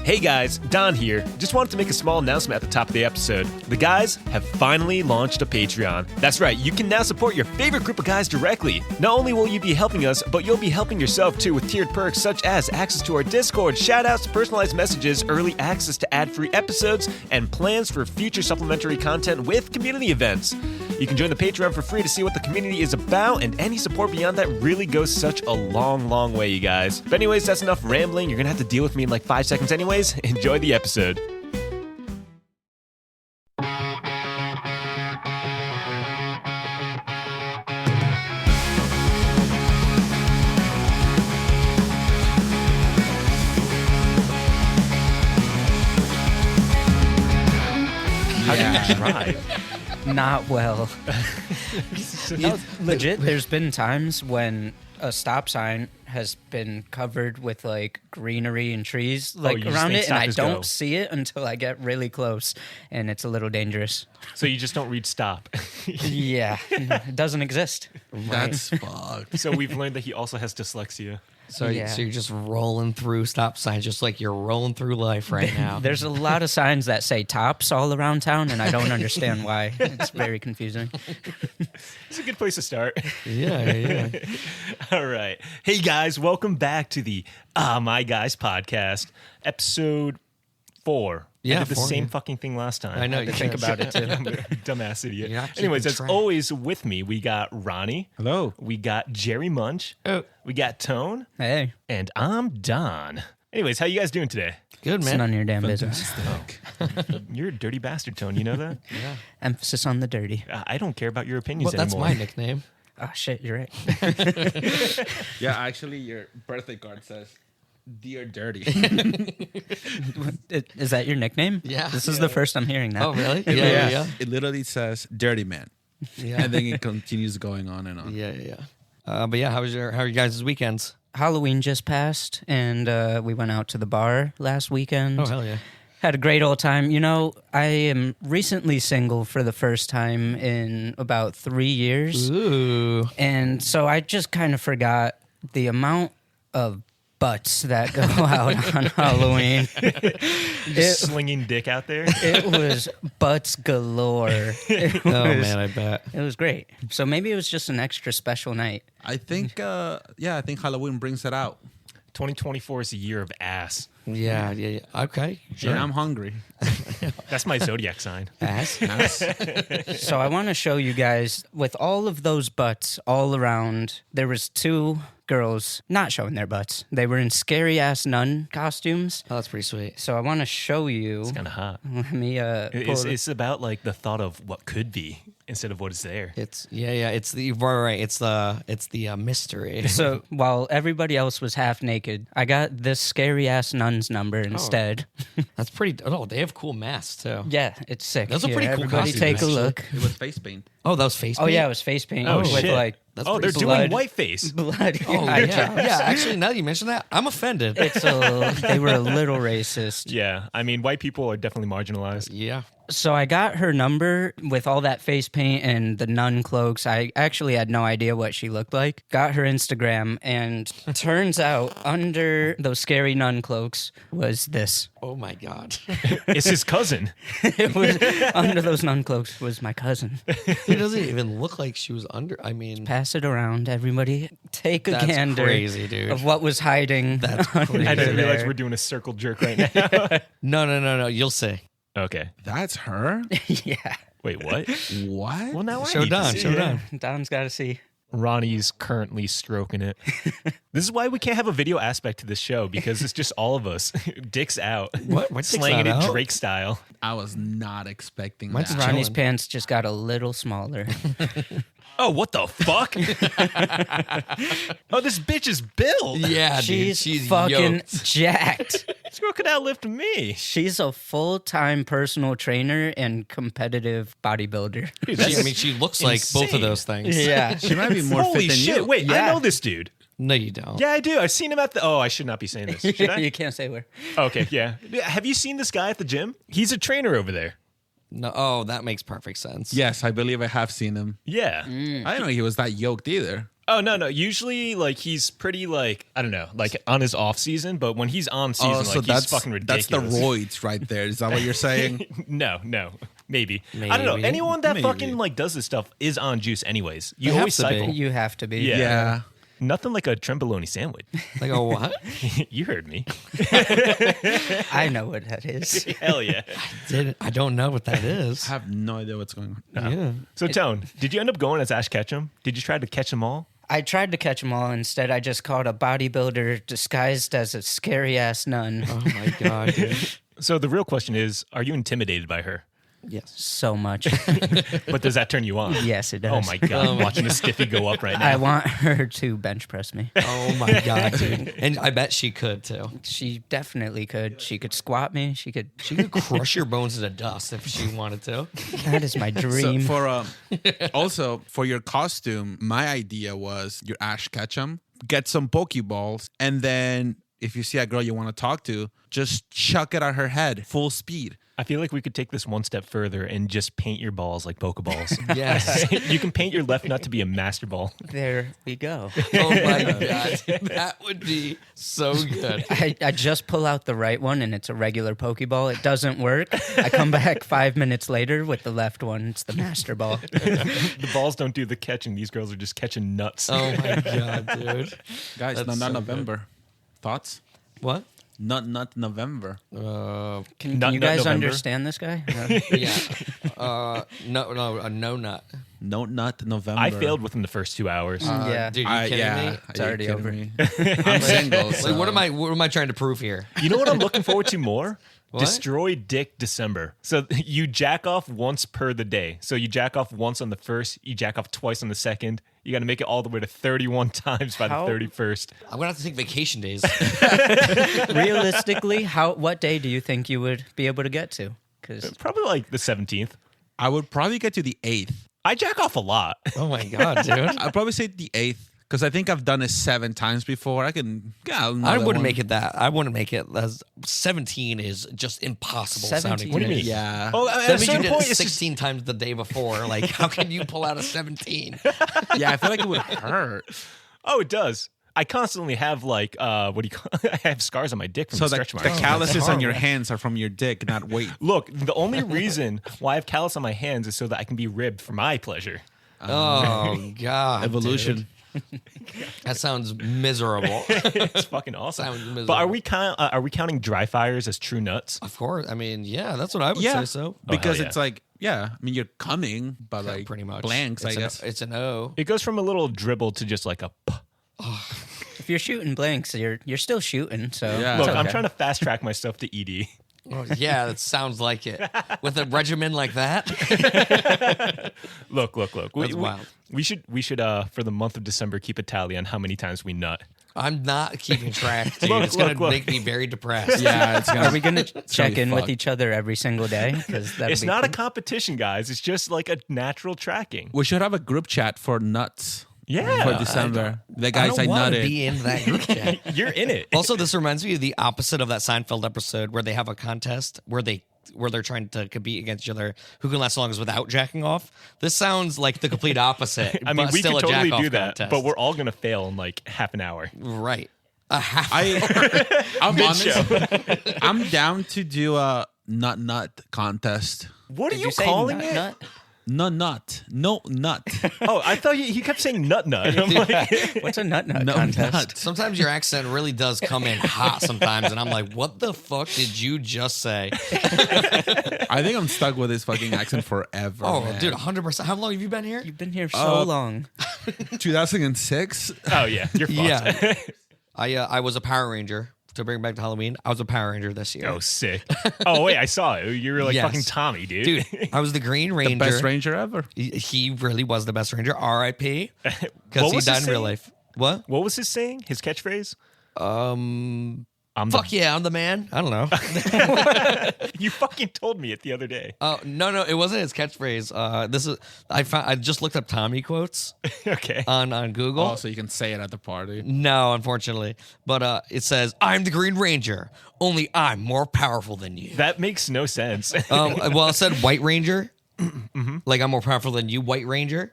Hey guys, Don here. Just wanted to make a small announcement at the top of the episode. The guys have finally launched a Patreon. That's right, you can now support your favorite group of guys directly. Not only will you be helping us, but you'll be helping yourself too with tiered perks such as access to our Discord, shoutouts, personalized messages, early access to ad-free episodes, and plans for future supplementary content with community events. You can join the Patreon for free to see what the community is about, and any support beyond that really goes such a long way, you guys. But anyways, that's enough rambling. You're gonna have to deal with me in like 5 seconds anyways. Enjoy the episode. How do you drive? Not well. Legit, there's been times when a stop sign has been covered with like greenery and trees around it, and I don't see it until I get really close, and it's a little dangerous. So you just don't read stop. Yeah, it doesn't exist. That's fucked. So we've learned that he also has dyslexia. So you're just rolling through stop signs, just like you're rolling through life right now. There's a lot of signs that say tops all around town, and I don't understand why. It's very confusing. It's a good place to start. Yeah. All right. Hey, guys, welcome back to the My Guys podcast, episode 4. Yeah, I did the 4, same yeah. fucking thing last time. I know. You think about it, too. Dumbass idiot. You're not Anyways, keeping as track. always, with me, we got Ronnie. Hello. We got Jerry Munch. Oh. We got Tone. Hey, And I'm Don. Anyways, how you guys doing today? Good, it's man. none of your damn business. You're a dirty bastard, Tone. You know that? Yeah. Emphasis on the dirty. I don't care about your opinions Well, that's anymore. my nickname. Oh, shit, you're right. Yeah, actually, your birthday card says, Dear Dirty. Is that your nickname? Yeah. This is the first I'm hearing that. Oh, really? Yeah. It literally says Dirty Man. Yeah. And then it continues going on and on. Yeah. But yeah, how are you guys' weekends? Halloween just passed, and we went out to the bar last weekend. Oh, hell yeah. Had a great old time. You know, I am recently single for the first time in about 3 years. Ooh. And so I just kind of forgot the amount of butts that go out on Halloween. Just slinging dick out there. It was butts galore. Oh, man, I bet. It was great. So maybe it was just an extra special night. I think, I think Halloween brings it out. 2024 is a year of ass. Yeah. Okay. Sure. And I'm hungry. That's my zodiac sign. Ass. So I want to show you guys, with all of those butts all around, there was 2 girls not showing their butts. They were in scary-ass nun costumes. Oh, that's pretty sweet. So I want to show you. It's kind of hot. Let me It's about like the thought of what could be instead of what is there. It's It's the right. It's the mystery. So while everybody else was half naked, I got this scary-ass nun's number instead. That's pretty. Oh, they have cool masks too. Yeah, it's sick. Those are Here, pretty cool everybody costumes, take a actually. look. It was face paint. Oh, that was face Oh paint? yeah, it was face paint. Oh, with shit. like That's Oh, they're pretty doing blood. whiteface. blood. Oh, eye yeah. drops. Yeah, actually, now that you mention that, I'm offended. They were a little racist. Yeah, I mean, white people are definitely marginalized. Yeah. So I got her number with all that face paint and the nun cloaks. I actually had no idea what she looked like. Got her Instagram, and turns out under those scary nun cloaks was this. Oh, my God. It's his cousin. It was under those nun cloaks was my cousin. It doesn't even look like she was under. I mean, Pass it around, everybody. Take a that's gander crazy, dude. of what was hiding. That's crazy. I didn't realize there. we're doing a circle jerk right now. No. You'll see. Okay. That's her? Yeah. Wait, what? What? Well, now I Show need to Don. see Show it. Don. Don's got to see. Ronnie's currently stroking it. This is why we can't have a video aspect to this show, because it's just all of us. Dicks out. What dicks Slanging not it out? Drake style. I was not expecting Mine's that. Ronnie's chilling. pants just got a little smaller. Oh, what the fuck? Oh, this bitch is built. Yeah, dude. She's fucking yoked. jacked. This girl could outlift me. She's a full-time personal trainer and competitive bodybuilder. Dude, She looks like both of insane. those things. Yeah. She might be more Holy fit than shit. you. Wait, Yeah. I know this dude. No, you don't. Yeah, I do. I've seen him at the... Oh, I should not be saying this. Should I? You can't say where. Okay, yeah. Have you seen this guy at the gym? He's a trainer over there. No. Oh, that makes perfect sense. Yes, I believe I have seen him. Yeah. I didn't know he was that yoked either. Oh no. Usually, like he's pretty like I don't know, like on his off season. But when he's on season, like he's fucking ridiculous. That's the roids right there. Is that what you're saying? No. Maybe. I don't know. Anyone that fucking like does this stuff is on juice anyways. You always cycle. You have to be. Yeah. Nothing like a trenbologna sandwich. Like a what? You heard me. I know what that is. Hell yeah. I don't know what that is. I have no idea what's going on. Yeah. So Tone, did you end up going as Ash Ketchum? Did you try to catch them all? I tried to catch them all. Instead, I just caught a bodybuilder disguised as a scary ass nun. Oh my god, dude. So the real question is, are you intimidated by her? Yes. So much. But does that turn you on? Yes, it does. Oh my god, I'm watching the stiffy go up right now. I want her to bench press me. Oh my god, dude. And I bet she could too. She definitely could. She could squat me. She could. She could crush your bones into dust if she wanted to. That is my So dream. for also for your costume, my idea was your Ash Ketchum, get some Pokeballs, and then if you see a girl you want to talk to, just chuck it at her head, full speed. I feel like we could take this one step further and just paint your balls like Pokeballs. Yes. You can paint your left nut to be a master ball. There we go. Oh my god. That would be so good. I just pull out the right one and it's a regular Pokeball. It doesn't work. I come back 5 minutes later with the left one. It's the master ball. The balls don't do the catching. These girls are just catching nuts. Oh my god, dude. Guys, That's not so November. Thoughts? What? Not November. Can Nut you nut guys November? understand this guy? Yeah. No nut. No nut November. I failed within the first 2 hours. Yeah. Dude, you kidding me? It's already over. I'm single. So. Like, what am I trying to prove here? You know what I'm looking forward to more? What? Destroy Dick December. So you jack off once per the day. So you jack off once on the first, you jack off twice on the second. You got to make it all the way to 31 times by How? the 31st. I'm gonna have to take vacation days. Realistically, what day do you think you would be able to get to? Because Probably like the 17th. I would probably get to the 8th. I jack off a lot. Oh my god, dude. I'd probably say the 8th because I think I've done it 7 times before. I can. I wouldn't make it that. I wouldn't make it. 17 is just impossible 17 sounding. What do you mean? Yeah. Oh, at a That means you certain did point, it it's just 16 times the day before. Like, how can you pull out a 17? Yeah, I feel like it would hurt. Oh, it does. I constantly have like what do you call I have scars on my dick from So the the stretch marks. calluses on your hands are from your dick, not weight. Look, the only reason why I have callus on my hands is so that I can be ribbed for my pleasure. Oh god, Evolution. dude. That sounds miserable. It's fucking awesome. Sounds miserable. But are we counting dry fires as true nuts? Of course. I mean, yeah, that's what I would Yeah, say. So because hell yeah. it's like, yeah, I mean, you're coming, but like pretty much blanks, It's I guess. It's an O. It goes from a little dribble to just like a. if you're shooting blanks, you're still shooting. So Yeah. Look, it's I'm okay. trying to fast track my stuff to ED. Oh, yeah, that sounds like it. With a regimen like that. Look. That's wild. We should for the month of December keep a tally on how many times we nut. I'm not keeping track, dude. Look, It's going look, to look. make me very depressed. Yeah, it's gonna. Are we gonna check in with fucked. each other every single day? Because It's not a competition, guys. It's just like a natural tracking. We should have a group chat for nuts Yeah. for December. The I guys I don't want to nutted. be in that group chat. You're in it. Also, this reminds me of the opposite of that Seinfeld episode where they have a contest where they're trying to compete against each other who can last longest without jacking off. This sounds like the complete opposite. I mean, but we still could a totally jack-off do that, contest. but we're all gonna fail in like half an hour. right. A half. I'm Mid-show. honest. I'm down to do a nut contest. What are Did you say calling nut, it? nut? No nut. Oh, I thought he kept saying nut. I'm like, What's a nut No contest? nut. Sometimes your accent really does come in hot sometimes, and I'm like, what the fuck did you just say? I think I'm stuck with this fucking accent forever. Oh, man. dude, 100%. How long have you been here? You've been here so long. 2006. oh yeah, you're fucked. Yeah. I was a Power Ranger. To bring back to Halloween, I was a Power Ranger this year. Oh, sick. Oh wait, I saw it. You were like Yes. fucking Tommy, dude. Dude, I was the Green Ranger. Best ranger ever. He really was the best Ranger. R.I.P. What Because he was died his in real saying? life. What? What was his saying? His catchphrase? I'm Fuck yeah, I'm the man. I don't know. You fucking told me it the other day. No, it wasn't his catchphrase. This is I just looked up Tommy quotes Okay. on Google. Oh, so you can say it at the party. No, unfortunately, but it says I'm the Green Ranger. Only I'm more powerful than you. That makes no sense. Well, it said White Ranger. Like I'm more powerful than you, White Ranger.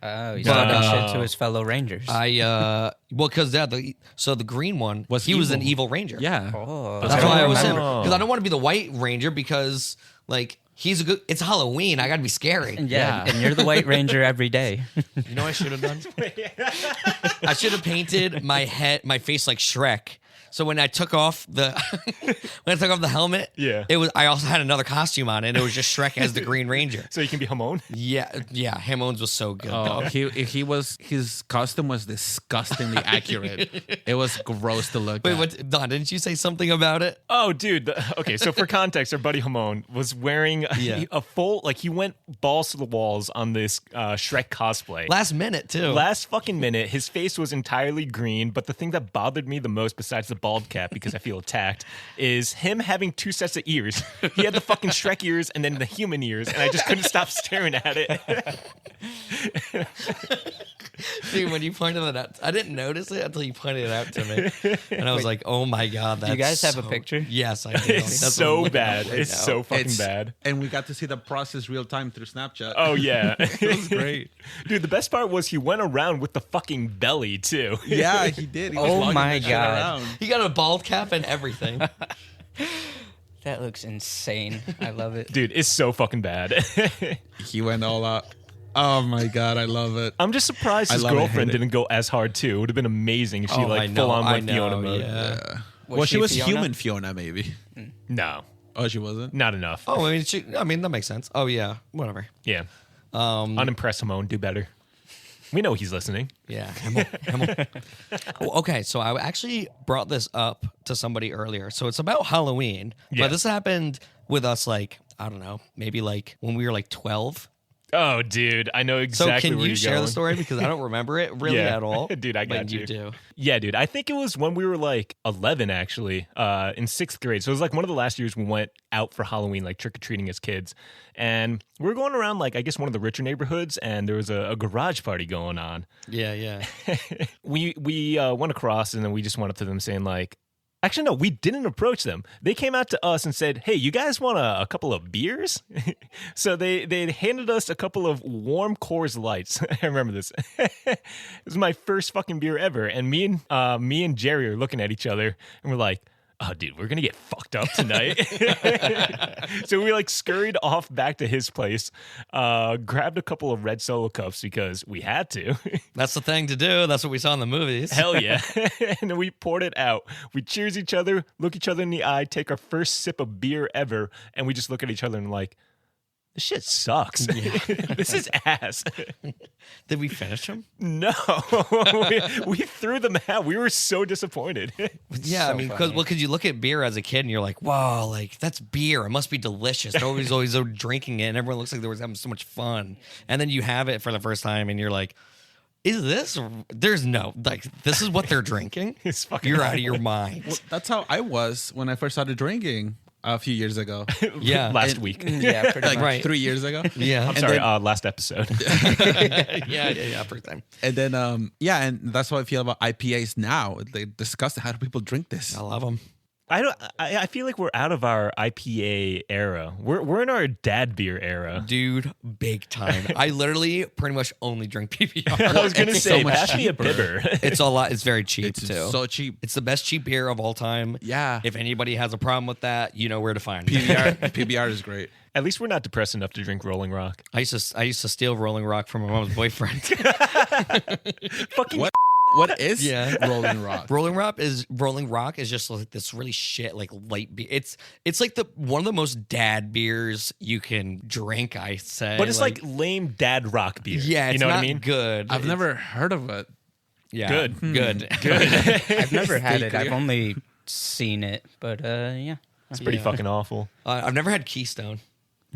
Oh, he's talking shit to his fellow Rangers. Because the green one Was he was an evil. evil Ranger. Yeah. Oh, That's why I was him. Because I don't want to be the White Ranger because like he's a good. It's Halloween. I got to be scary. yeah, and you're the White Ranger every day. You know what I should have done? I should have painted my face like Shrek. So when I took off the helmet, I also had another costume on, and it was just Shrek as the Green Ranger. So you can be Hamon? Yeah, Hamon's was so good. Oh, his costume was disgustingly accurate. It was gross to look Wait, at. what? Don, didn't you say something about it? Oh, dude. Okay, so for context, our buddy Hamon was wearing a full, like he went balls to the walls on this Shrek cosplay. Last minute, too. Last fucking minute, his face was entirely green, but the thing that bothered me the most, besides the bald cap, because I feel attacked, is him having two sets of ears. He had the fucking Shrek ears and then the human ears, and I just couldn't stop staring at it. Dude, when you pointed that out, I didn't notice it until you pointed it out to me. And I was like, oh my God. That's you guys have a picture? Yes, I do. It's That's so what I'm bad. looking at It's right so now. fucking bad. And we got to see the process real time through Snapchat. Oh, yeah. It was great. Dude, the best part was he went around with the fucking belly, too. Yeah, he did. He was Oh walking my that shit God. around. He got a bald cap and everything. That looks insane. I love it. Dude, it's so fucking bad. He went all out. Oh my God, I love it. I'm just surprised I his love it, girlfriend hate it. didn't go as hard, too. It would have been amazing if she, I know, full on I went Fiona know, mode. yeah. Was She was Fiona? human Fiona, maybe. No, Oh, she wasn't? not enough. Oh, I mean, that makes sense. Oh, yeah. Whatever. Yeah. Unimpressed Hamon, do better. We know he's listening. Yeah. Well, okay, so I actually brought this up to somebody earlier. So it's about Halloween, Yeah. but this happened with us, like, I don't know, maybe like when we were like 12. Oh, dude, I know So exactly can where you you're share going. the story? Because I don't remember it really Yeah. at all. Dude, I got but you. You do. Yeah, dude. I think it was when we were like 11, actually, in sixth grade. So it was like one of the last years we went out for Halloween, like trick or treating as kids. And we were going around like, I guess, one of the richer neighborhoods, and there was a garage party going on. Yeah. We went across, and then we just went up to them saying like, actually, no, we didn't approach them. They came out to us and said, hey, you guys want a couple of beers? So they handed us a couple of warm Coors Lights. I remember this. It was my first fucking beer ever. And me and Jerry are looking at each other, and we're like, oh, dude, we're going to get fucked up tonight. So we like scurried off back to his place, grabbed a couple of red Solo cups because we had to. That's the thing to do. That's what we saw in the movies. Hell yeah. And then we poured it out. We cheers each other, look each other in the eye, take our first sip of beer ever, and we just look at each other and like, this shit sucks. This is ass. Did we finish them? No. we threw them out. We were so disappointed. Yeah, I mean, because you look at beer as a kid and you're like, wow, like that's beer. It must be delicious. Nobody's always drinking it, and everyone looks like they were having so much fun. And then you have it for the first time, and you're like, is this? There's no like. This is what they're drinking. It's fucking You're out of awful. your mind. Well, that's how I was when I first started drinking a few years ago. Yeah, Last week. Yeah, pretty Like much. Right. 3 years ago. yeah, I'm sorry, last episode. yeah. First time. And then, and that's how I feel about IPAs now. They discuss how do people drink this? I love them. I feel like we're out of our IPA era. We're in our dad beer era. Dude, big time. I literally pretty much only drink PBR. I was gonna It's say, so much pass me a cheaper. bibber. It's a lot. It's very cheap It's too. so cheap. It's the best cheap beer of all time. Yeah. If anybody has a problem with that, you know where to find me. PBR is great. At least we're not depressed enough to drink Rolling Rock. I used to steal Rolling Rock from my mom's boyfriend. Fucking What is Yeah. Rolling Rock? Rolling Rock is just like this really shit like light beer. It's like one of the most dad beers you can drink. I say, But it's like lame dad rock beer. yeah, it's you know not what I mean? good. I've never heard of it. Yeah, Good. good. I've never had it. clear. I've only seen it, but yeah, It's pretty fucking awful. I've never had Keystone.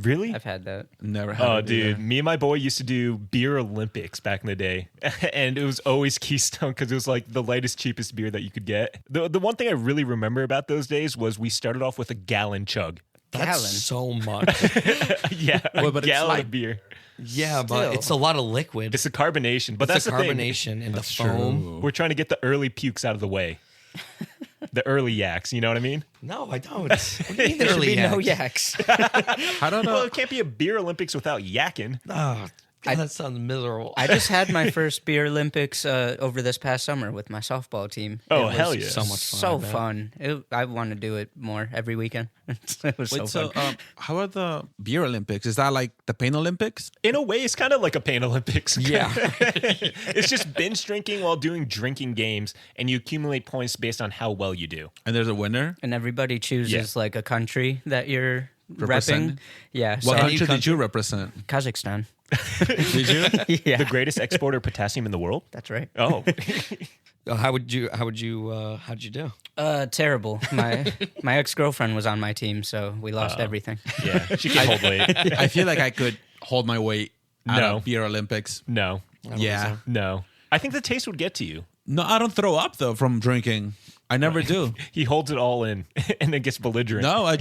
Really? I've had that. Never had Oh, it dude, either. me and my boy used to do beer Olympics back in the day, and it was always Keystone because it was like the lightest, cheapest beer that you could get. The one thing I really remember about those days was we started off with a gallon chug. That's Gallon. so much. Yeah, Well, a but it's gallon light. of beer. Yeah, but Still. it's a lot of liquid. It's a carbonation, but It's that's the the thing. carbonation and the foam. We're trying to get the early pukes out of the way. The early yaks, you know what I mean? No, I don't. What do you mean There should early be no yaks? yaks. I don't know. Well, it can't be a beer Olympics without yakking. Oh, God, that sounds miserable. I just had my first beer Olympics over this past summer with my softball team. Oh, It was hell yeah. so much fun. So I bet. fun. I want to do it more every weekend. It was Wait, so fun. how are the beer Olympics? Is that like the pain Olympics? In a way, it's kind of like a pain Olympics. Yeah. It's just binge drinking while doing drinking games, and you accumulate points based on how well you do. And there's a winner. And everybody chooses like a country that you're Representing? repping. Yeah, What so country did you represent? Kazakhstan. Did you? Yeah, The greatest exporter of potassium in the world? that's right. Oh. How'd you do? Terrible. My ex-girlfriend was on my team, so we lost everything. Yeah. She can't hold weight. I feel like I could hold my weight at No. a beer Olympics. No. Yeah. No. I think the taste would get to you. No, I don't throw up though from drinking. I never do. He holds it all in and then gets belligerent. No, I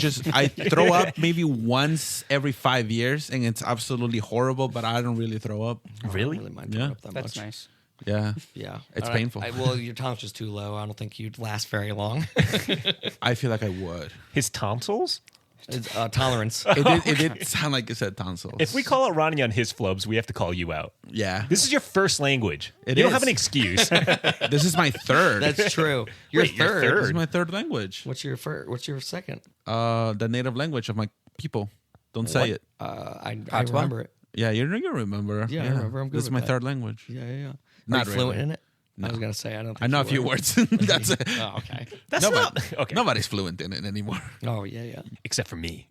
throw up maybe once every 5 years, and it's absolutely horrible. But I don't really throw up. I Really? don't really mind Yeah. throwing up that That's much. nice. Yeah, Yeah, It's All right. painful. Well, your tolerance is too low. I don't think you'd last very long. I feel like I would. His tonsils? It's, tolerance. It did sound like you said tonsils. If we call out Ronnie on his flubs, we have to call you out. yeah, This is your first language. It you don't is. have an excuse. this is my third. That's true. You're Wait, you're third. This is third? my third language. What's your first? What's your second? The native language of my people. Don't say What? it. I Patois? remember it. Yeah, you remember. Yeah, I remember. I'm good This is with my that. third language. Yeah. Are Not you fluent really. in it? I was gonna say I don't. Think I know a you few were. words. That's it. Oh, okay. That's Nobody- not... Okay. Nobody's fluent in it anymore. Oh yeah. Except for me.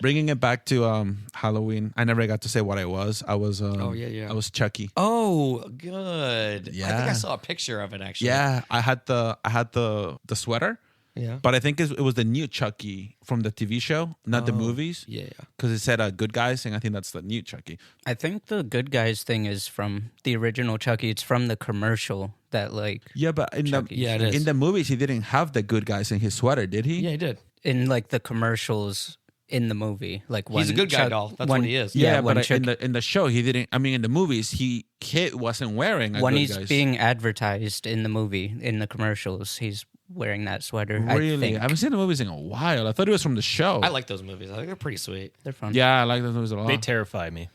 Bringing it back to Halloween, I never got to say what I was. I was. yeah. I was Chucky. Oh, good. I think Yeah. I saw a picture of it actually. Yeah, I had the sweater, Yeah. but I think it was the new Chucky from the TV show, not the movies. Yeah. Because it said good guys, and I think that's the new Chucky. I think the good guys thing is from the original Chucky. It's from the commercial that Yeah, but in Chucky. Yeah, it is. in the movies, he didn't have the good guys in his sweater, did he? Yeah, he did. in like the commercials in the movie. Like when He's a good guy Chuck- doll. That's when- what he is. Yeah, when but Chuck- in the show, he didn't. I mean, in the movies, Kit wasn't wearing a when good he's guys. being advertised in the movie, in the commercials, he's wearing that sweater. I Really, think. I haven't seen the movies in a while. I thought it was from the show. I like those movies. I think they're pretty sweet. They're fun. Yeah, I like those movies a lot. They terrify me.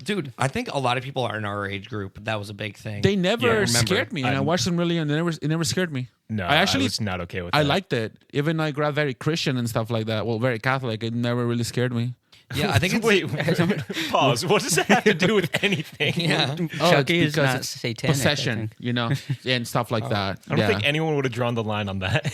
Dude, I think a lot of people are in our age group. That was a big thing. They never Yeah, I remember. scared me, and I watched them really, and it never scared me. No, I actually was not okay with I that. liked it. Even I got very Christian and stuff like that. Well, very Catholic. It never really scared me. Yeah, I think it's Wait, pause. What does that have to do with anything? yeah. Chucky it's is because not it's satanic. I Possession, think. you know, and stuff like that. I don't think anyone would have drawn the line on that.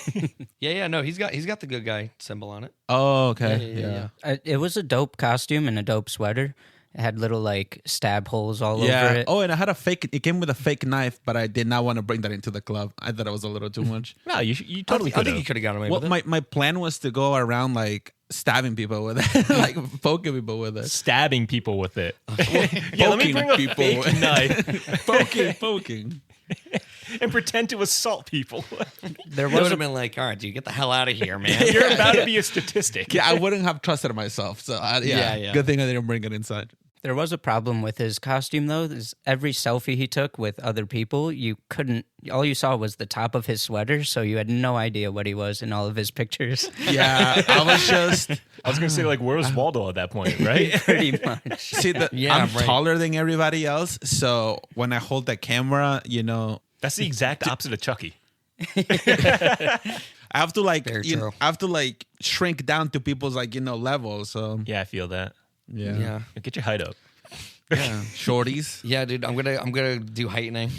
Yeah. No, he's got the good guy symbol on it. Oh, okay. Yeah. It was a dope costume and a dope sweater. It had little like stab holes all over Yeah. it. Oh, and I had a fake. It came with a fake knife, but I did not want to bring that into the club. I thought it was a little too much. No, you totally I could think he have. could have gotten away Well, with it. my plan was to go around like stabbing people with it, like poking people with it, Stabbing people with it. Yeah, let me Poking bring a people fake with- knife poking. and pretend to assault people. There It would was have a, been like, all right, dude, get the hell out of here, man. You're about to be a statistic. Yeah, I wouldn't have trusted myself. So Yeah. good thing I didn't bring it inside. there was a problem with his costume though. Is every selfie he took with other people, you couldn't. All you saw was the top of his sweater, so you had no idea what he was in all of his pictures. Yeah, I was just I was gonna say, like, where was Waldo at that point, right? Pretty much. see that Yeah, I'm right. taller than everybody else, so when I hold the camera, you know, That's the exact opposite of Chucky. I have to like Very you know, true. I have to like shrink down to people's like level. So Yeah, I feel that. yeah, Get your height up. shorties. Yeah, dude, I'm gonna do heightening.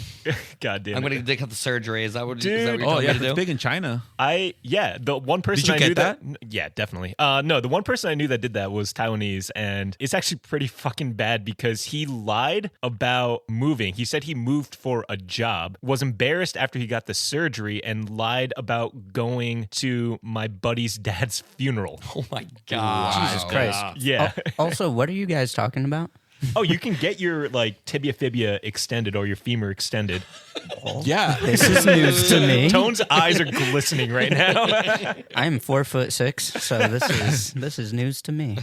God damn I'm it. gonna dig up the surgery. Is that what Dude. is that what you're Oh telling yeah, me to it's do? big in China. The one person Did you I get knew that? yeah, definitely. No, the one person I knew that did that was Taiwanese, and it's actually pretty fucking bad because he lied about moving. He said he moved for a job, was embarrassed after he got the surgery, and lied about going to my buddy's dad's funeral. Oh my god. Jesus Christ. Yeah. Also, what are you guys talking about? Oh, you can get your like tibia fibia extended or your femur extended. Yeah, This is news to me. Tone's eyes are glistening right now. I'm 4'6", so this is news to me.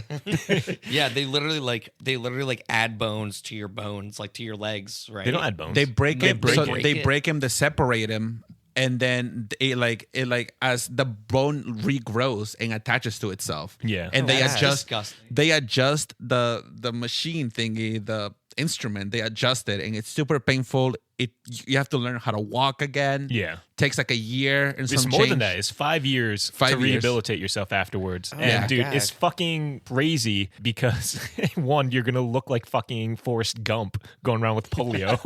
Yeah, they literally add bones to your bones, like to your legs, right? They don't add bones. they break They it. break so it. they break him to separate him, and then it as the bone regrows and attaches to itself. Yeah. and they That's adjust. disgusting. They adjust the machine thingy. instrument. They adjust it, and it's super painful. You have to learn how to walk again. Yeah. Takes like a year and It's some more change. than that. It's 5 years 5 to years. rehabilitate yourself afterwards. my And dude, God. it's fucking crazy because one, you're gonna look like fucking Forrest Gump going around with polio.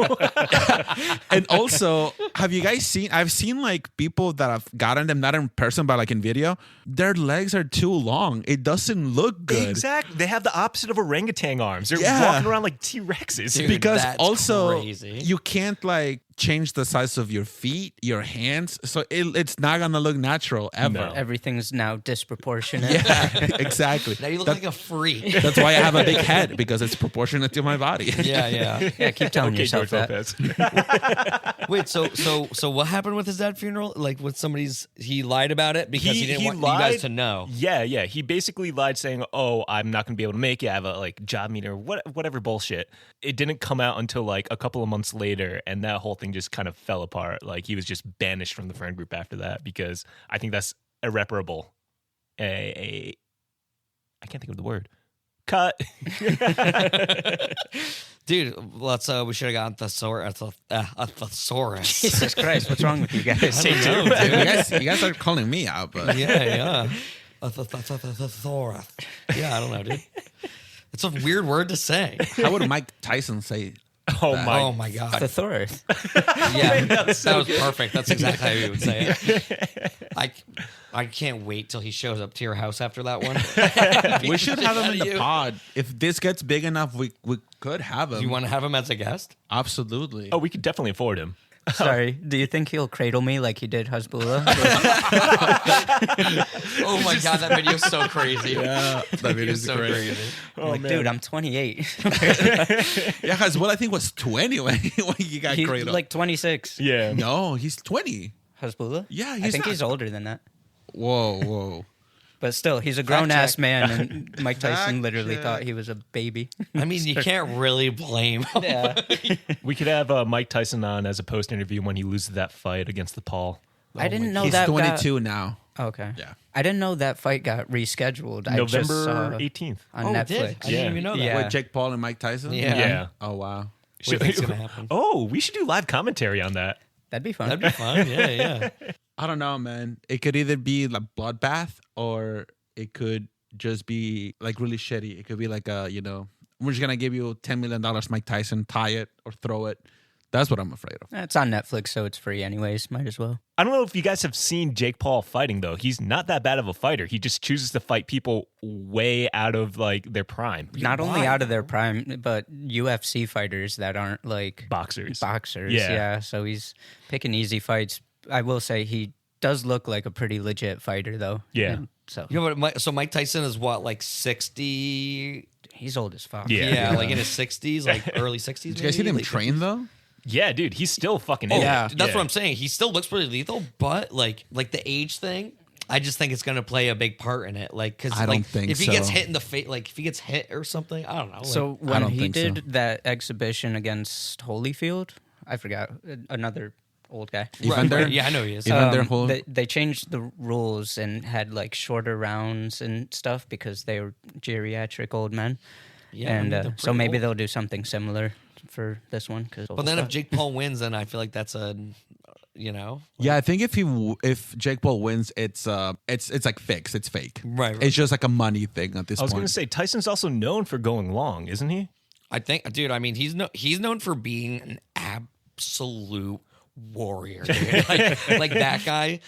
And also, have you guys seen? I've seen like people that have gotten them, not in person, but like in video. Their legs are too long. It doesn't look good. Exactly. They have the opposite of orangutan arms. They're Yeah. walking around like T-Rexes. Dude, Because that's also crazy. you can't like change the size of your feet, your hands, so it's not gonna look natural ever. No. Everything's now disproportionate. Yeah, exactly. Now you look like a freak. That's why I have a big head, because it's proportionate to my body. Yeah, yeah. Yeah, keep telling Okay, yourself George that. Lopez. Wait, so what happened with his dad's funeral? Like, with he lied about it because he didn't want you guys to know. Yeah. He basically lied, saying, "Oh, I'm not gonna be able to make it. I have a like job meeting or whatever bullshit." It didn't come out until like a couple of months later, and that whole thing just kind of fell apart. Like he was just banished from the friend group after that because I think that's irreparable. I can't think of the word. Cut. Dude, we should have gotten a thesaurus. Jesus Christ, what's wrong with you guys? I don't know, dude. You guys are calling me out, but Yeah. A thesaurus. Yeah, I don't know, dude. It's a weird word to say. how would Mike Tyson say? Oh my. Oh my god. Thesaurus. Yeah, that was perfect. That's exactly how he would say it. I can't wait till he shows up to your house after that one. We should have him in the You. pod. If this gets big enough, we could have him. You want to have him as a guest? Absolutely. Oh, we could definitely afford him. Sorry, do you think he'll cradle me like he did Hezbollah? Oh my god, that video's so crazy. Yeah, that video is so great. crazy. Like, dude, I'm 28. Yeah, because what I think was 20 when he got He's cradled. like 26. Yeah. No, he's 20. Hezbollah? Yeah, I he's think not- he's older than that. Whoa. But still, he's a grown-ass check. man, and Mike Tyson Fact literally check. thought he was a baby. I mean, you can't really blame him. Yeah. We could have Mike Tyson on as a post interview when he loses that fight against the Paul. I didn't know He's that 22 now. Okay. Yeah. I didn't know that fight got rescheduled. I just November saw 18th. on Oh, it Netflix. did? I didn't even know that. Yeah. With Jake Paul and Mike Tyson? Yeah. Yeah. Oh, wow. What do you think's gonna happen? Oh, we should do live commentary on that. That'd be fun. That'd be fun. Yeah. I don't know, man. It could either be like bloodbath or it could just be like really shitty. It could be like we're just going to give you $10 million, Mike Tyson, tie it or throw it. That's what I'm afraid of. It's on Netflix, so it's free anyways. Might as well. I don't know if you guys have seen Jake Paul fighting, though. He's not that bad of a fighter. He just chooses to fight people way out of like their prime. Not only out of their prime, but UFC fighters that aren't like Boxers. Yeah. So he's picking easy fights. I will say he does look like a pretty legit fighter, though. Yeah. And so You know what? So Mike Tyson is what, like 60? he's old as fuck. Yeah. Yeah, like in his 60s, like early 60s. Did you guys see him train, though? Yeah, dude, he's still fucking Oh, in it. yeah. That's what I'm saying. He still looks pretty lethal, but like the age thing, I just think it's gonna play a big part in it. Like, because I don't think if he gets so. hit in the face, like if he gets hit or something, I don't know. Like, So I when don't he think so. did that exhibition against Holyfield, I forgot, another old guy. Evander? yeah, I know he is. Evander Holyfield? They changed the rules and had like shorter rounds and stuff because they were geriatric old men. Yeah, I mean, and they're so pretty maybe old. they'll do something similar for this one. But then if Jake Paul wins, then I feel like that's Yeah, I think if Jake Paul wins, it's like fixed. It's fake. Right. It's just like a money thing at this I was point. going to say, Tyson's also known for going long, isn't he? I think, dude. I mean, he's known for being an absolute warrior, dude. like that guy.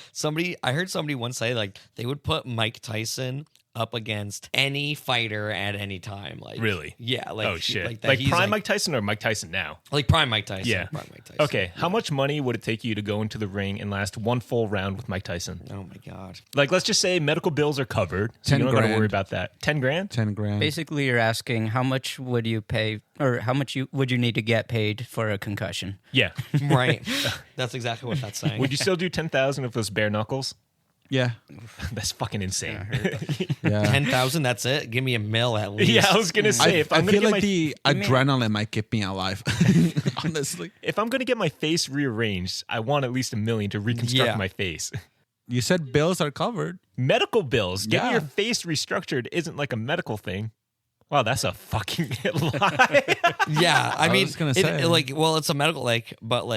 I heard somebody once say like they would put Mike Tyson up against any fighter at any time. Like, Really? Yeah. Like, Oh, shit. Like, that Like he's prime Mike Tyson or Mike Tyson now? Like prime Mike Tyson. Yeah. Prime Mike Tyson. Okay, how much money would it take you to go into the ring and last one full round with Mike Tyson? Oh my god. Like, let's just say medical bills are covered, so 10 you don't got to grand. worry about that. 10 grand? 10 grand. basically you're asking how much would you pay or how much would you need to get paid for a concussion? Yeah. Right. That's exactly what that's saying. Would you still do 10,000 if those bare knuckles? Yeah. That's fucking insane. Yeah. 10,000? That's it. Give me $1 million at least. Yeah, I was gonna say if I I'm gonna feel get like my the adrenaline might keep me alive. Honestly. if I'm gonna get my face rearranged, I want at least $1 million to reconstruct Yeah. my face. You said bills are covered. Medical bills, getting Yeah. your face restructured isn't like a medical thing. Wow, that's a fucking lie. Yeah, I mean, was gonna say. it's a medical but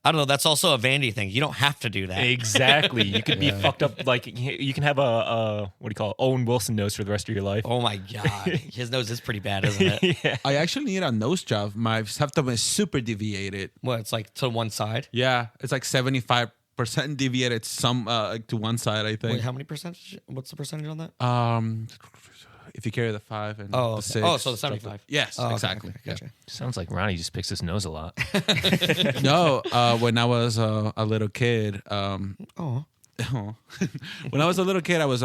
I don't know. That's also a vanity thing. You don't have to do that. Exactly. You could be fucked up. Like you can have a what do you call it? Owen Wilson nose for the rest of your life. Oh my god, his nose is pretty bad, isn't it? Yeah. I actually need a nose job. My septum is super deviated. Well, it's like to one side. Yeah, it's like 75% deviated to one side, I think. Wait, how many percentage? What's the percentage on that? If you carry the 5 and Oh, the okay. 6. Oh, so the 75. Yes, Oh, okay, exactly. okay, gotcha. Sounds like Ronnie just picks his nose a lot. Yeah. No, when I was a little kid, Oh, when I was a little kid, I was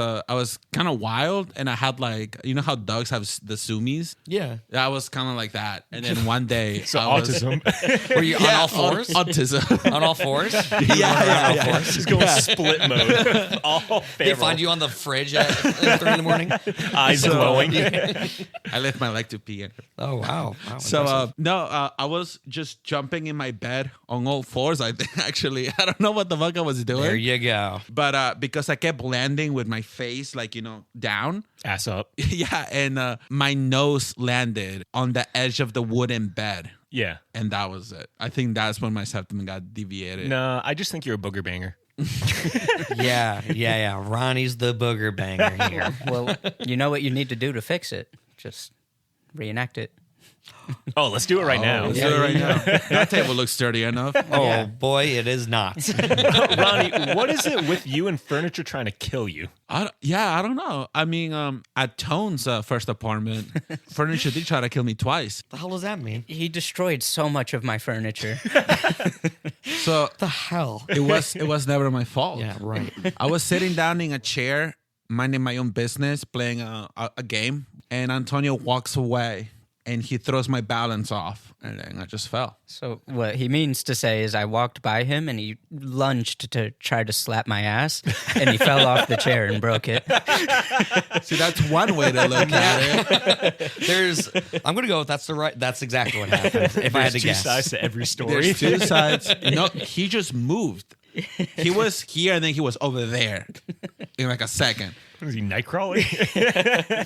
kind of wild, and I had like, you know how dogs have the zoomies? yeah. I was kind of like that. And then one day, So I was, autism. Were you on all fours? Autism. On all fours? yeah. He's going split mode. All They find you on the fridge at 3 in the morning. eyes glowing. I left my leg to pee. Oh wow! So I was just jumping in my bed on all fours. I think actually, I don't know what the fuck I was doing. there you go. But because I kept landing with my face, down. Ass up. Yeah. And my nose landed on the edge of the wooden bed. Yeah. And that was it. I think that's when my septum got deviated. No, I just think you're a booger banger. Yeah. Ronnie's the booger banger here. Well, you know what you need to do to fix it. Just reenact it. Oh, let's do it right now. Let's do it right now. That table looks sturdy enough. Oh boy, it is not. Ronnie, what is it with you and furniture trying to kill you? I don't know. I mean, at Tone's first apartment, furniture did try to kill me twice. The hell does that mean? He destroyed so much of my furniture. So The hell? it was never my fault. Yeah, right. I was sitting down in a chair, minding my own business, playing a game, and Antonio walks away, and he throws my balance off, and then I just fell. So what he means to say is I walked by him and he lunged to try to slap my ass and he fell off the chair and broke it. See, that's one way to look at it. I'm gonna go with that's exactly what happened. If I had to There's two guess. sides to every story. There's two sides. No, he just moved. He was here, and then he was over there in like a second. What is he, Nightcrawler?